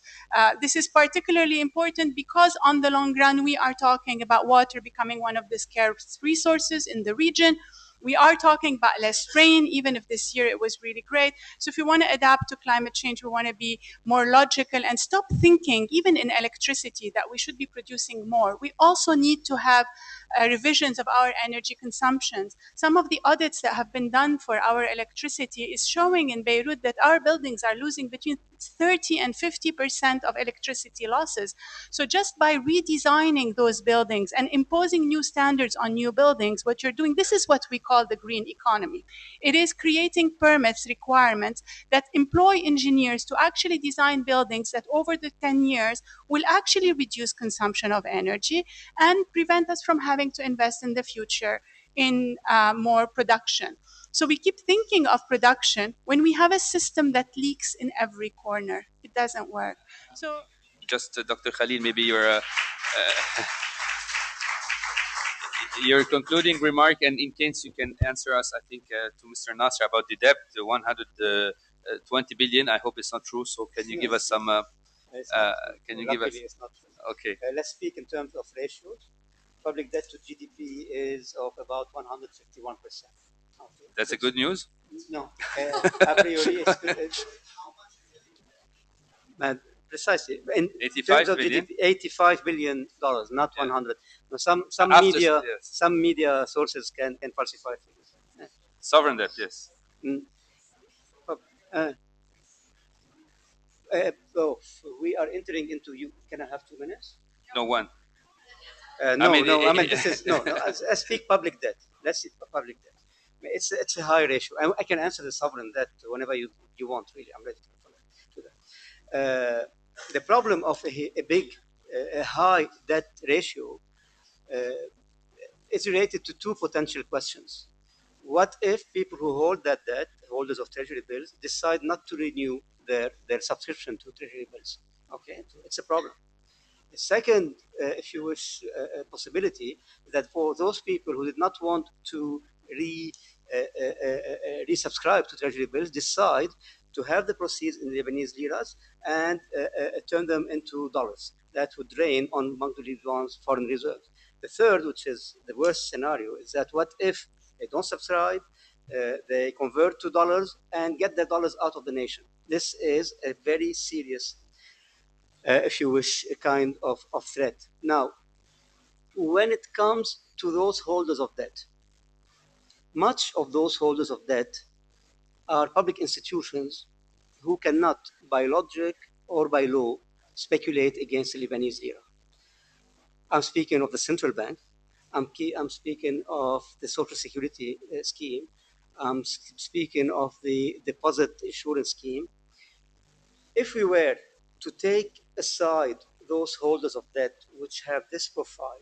This is particularly important because on the long run, we are talking about water becoming one of the scarce resources in the region. We are talking about less rain, even if this year it was really great. So if we want to adapt to climate change, we want to be more logical and stop thinking, even in electricity, that we should be producing more. We also need to have revisions of our energy consumptions. Some of the audits that have been done for our electricity is showing in Beirut that our buildings are losing between 30 and 50% of electricity losses. So just by redesigning those buildings and imposing new standards on new buildings, what you're doing, this is what we call the green economy. It is creating permits, requirements that employ engineers to actually design buildings that over the 10 years will actually reduce consumption of energy and prevent us from having to invest in the future in more production. So we keep thinking of production when we have a system that leaks in every corner. It doesn't work. So just Dr. Khalil, maybe your concluding remark, and in case you can answer us, I think, to Mr. Nasser about the debt, the 120 billion. I hope it's not true. So can you give us some? Can you give us? It's not true. Okay. Let's speak in terms of ratios. Public debt to GDP is of about 151%. Okay. That's a good news? No. A priori, it's good. Precisely. In 85 terms of billion? GDP, $85 billion, not 100. Now, some media sources can falsify things. Sovereign debt, yes. We are entering into you. Can I have 2 minutes? No, one. I mean, this is no. I speak public debt. Let's see public debt. It's a high ratio. I can answer the sovereign debt whenever you want. Really, I'm ready to that. The problem of a high debt ratio is related to 2 potential questions. What if people who hold that debt, holders of treasury bills, decide not to renew their subscription to treasury bills? Okay, so it's a problem. The second, if you wish, possibility that for those people who did not want to resubscribe to treasury bills, decide to have the proceeds in Lebanese liras and turn them into dollars. That would drain on Bank de Liban's foreign reserves. The third, which is the worst scenario, is that what if they don't subscribe, they convert to dollars and get the dollars out of the nation? This is a very serious, if you wish, a kind of threat. Now, when it comes to those holders of debt, much of those holders of debt are public institutions who cannot, by logic or by law, speculate against the Lebanese lira. I'm speaking of the central bank. I'm speaking of the social security scheme. I'm speaking of the deposit insurance scheme. If we were to take aside those holders of debt which have this profile,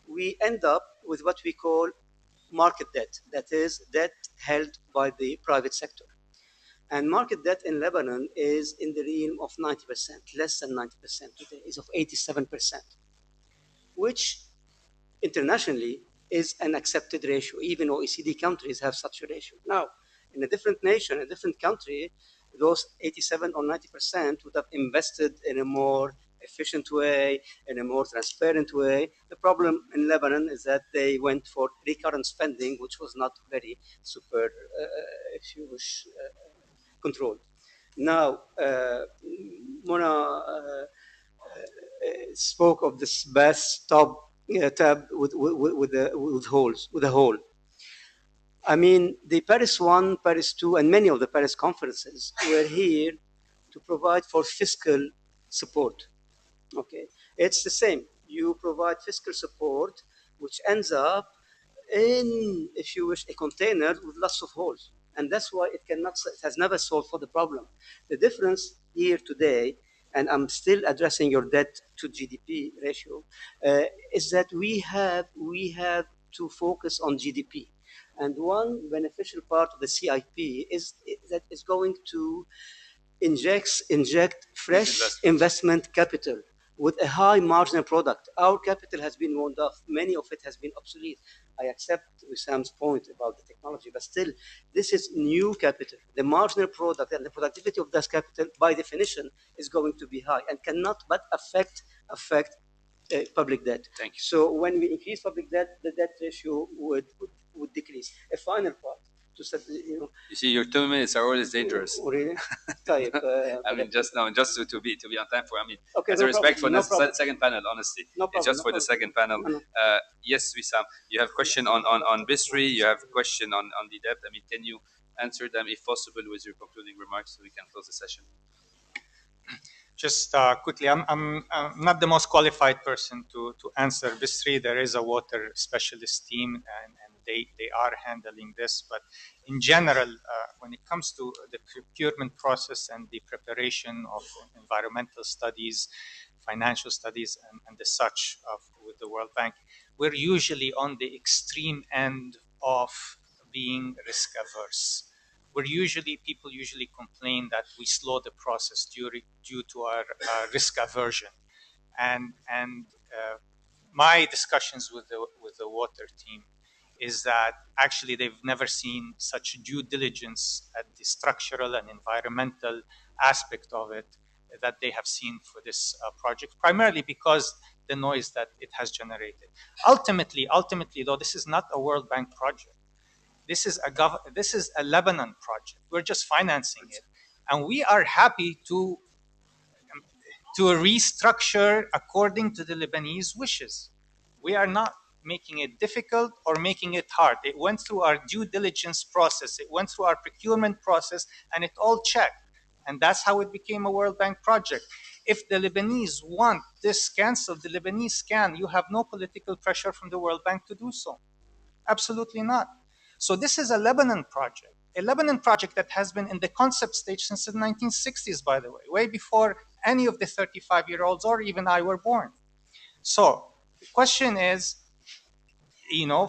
we end up with what we call market debt, that is, debt held by the private sector. And market debt in Lebanon is in the realm of 90%, less than 90% today, is of 87%, which internationally is an accepted ratio. Even OECD countries have such a ratio. Now, in a different nation, a different country, those 87 or 90% would have invested in a more efficient way, in a more transparent way. The problem in Lebanon is that they went for recurrent spending, which was not very super, if you wish, controlled. Now, Mona spoke of this bathtub tab with holes, with a hole. I mean, the Paris 1, Paris 2, and many of the Paris conferences were here to provide for fiscal support. Okay, it's the same. You provide fiscal support, which ends up in, if you wish, a container with lots of holes. And that's why it has never solved for the problem. The difference here today, and I'm still addressing your debt to GDP ratio, is that we have to focus on GDP. And one beneficial part of the CIP is that it's going to inject fresh investment capital with a high marginal product. Our capital has been wound off. Many of it has been obsolete. I accept Wissam's point about the technology, but still, this is new capital. The marginal product and the productivity of that capital, by definition, is going to be high and cannot but affect public debt. Thank you. So when we increase public debt, the debt ratio would decrease. A final part. You see, your 2 minutes are always dangerous. Really? I mean, just to be on time for. I mean, okay, as no a respect problem. for the second panel, honestly, it's just for the second panel. Yes, Wissam, you have a question on Bisri. You have a question on the debt. I mean, can you answer them if possible with your concluding remarks so we can close the session? Just quickly, I'm not the most qualified person to answer Bisri. There is a water specialist team, and they are handling this. But in general, when it comes to the procurement process and the preparation of environmental studies, financial studies, and the such with the World Bank, we're usually on the extreme end of being risk averse. People usually complain that we slow the process due to our risk aversion, and my discussions with the water team is that actually they've never seen such due diligence at the structural and environmental aspect of it that they have seen for this project, primarily because the noise that it has generated. Ultimately, though, this is not a World Bank project. This is a Lebanon project. We're just financing it, and we are happy to restructure according to the Lebanese wishes. We are not making it difficult or making it hard. It went through our due diligence process. It went through our procurement process, and it all checked. And that's how it became a World Bank project. If the Lebanese want this canceled, the Lebanese can. You have no political pressure from the World Bank to do so. Absolutely not. So this is a Lebanon project that has been in the concept stage since the 1960s, by the way before any of the 35-year-olds or even I were born. So the question is,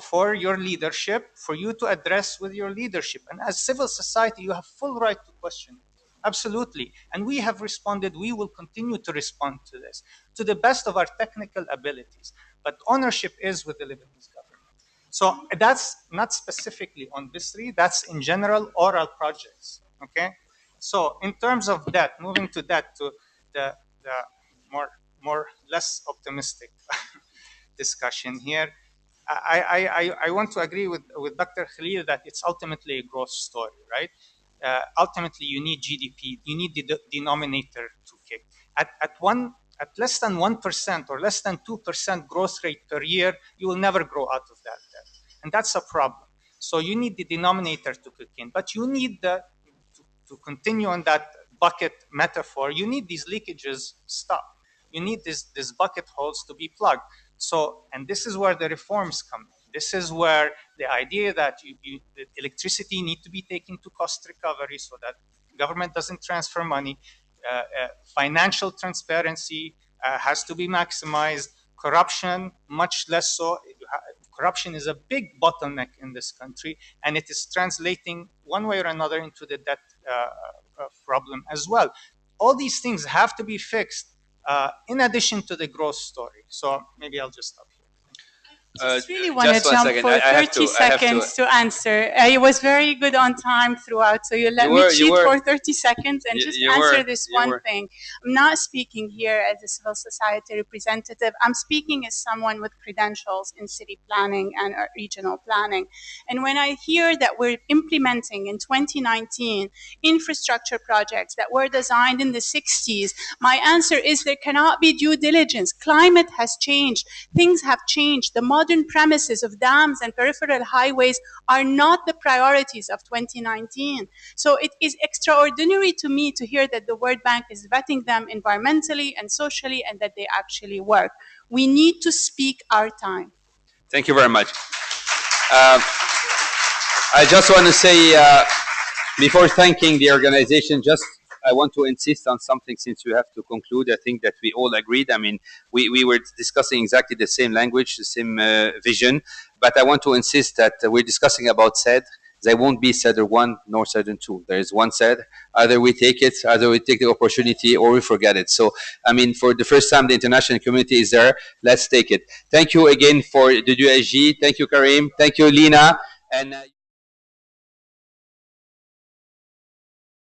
for your leadership, for you to address with your leadership. And as civil society, you have full right to question it. Absolutely. And we have responded, we will continue to respond to this to the best of our technical abilities. But ownership is with the Lebanese government. So that's not specifically on BIS3, that's in general oral projects, okay? So in terms of that, moving to that, to the more less optimistic discussion here, I want to agree with Dr. Khalil that it's ultimately a growth story, right? Ultimately, you need GDP, you need the denominator to kick. At less than 1% or less than 2% growth rate per year, you will never grow out of that debt. And that's a problem. So you need the denominator to kick in, but you need to continue on that bucket metaphor, you need these leakages stop. You need these bucket holes to be plugged. So, and this is where the reforms come in. This is where the idea that the electricity need to be taken to cost recovery so that government doesn't transfer money. Financial transparency has to be maximized. Corruption, much less so. Corruption is a big bottleneck in this country, and it is translating one way or another into the debt problem as well. All these things have to be fixed in addition to the growth story. So maybe I'll just stop here. I just really want to jump for 30 seconds to answer. It was very good on time throughout, so you let me cheat for 30 seconds and just answer this one thing. I'm not speaking here as a civil society representative. I'm speaking as someone with credentials in city planning and regional planning. And when I hear that we're implementing in 2019 infrastructure projects that were designed in the 60s, my answer is there cannot be due diligence. Climate has changed. Things have changed. The modern premises of dams and peripheral highways are not the priorities of 2019. So it is extraordinary to me to hear that the World Bank is vetting them environmentally and socially and that they actually work. We need to speak our time. Thank you very much. I just want to say, before thanking the organization, I want to insist on something since we have to conclude. I think that we all agreed. I mean, we were discussing exactly the same language, the same vision, but I want to insist that we're discussing about CEDRE. There won't be CEDRE 1 nor CEDRE 2. There is one CEDRE. Either we take it, either we take the opportunity, or we forget it. So, I mean, for the first time, the international community is there. Let's take it. Thank you again for the USG. Thank you, Karim. Thank you, Lina. And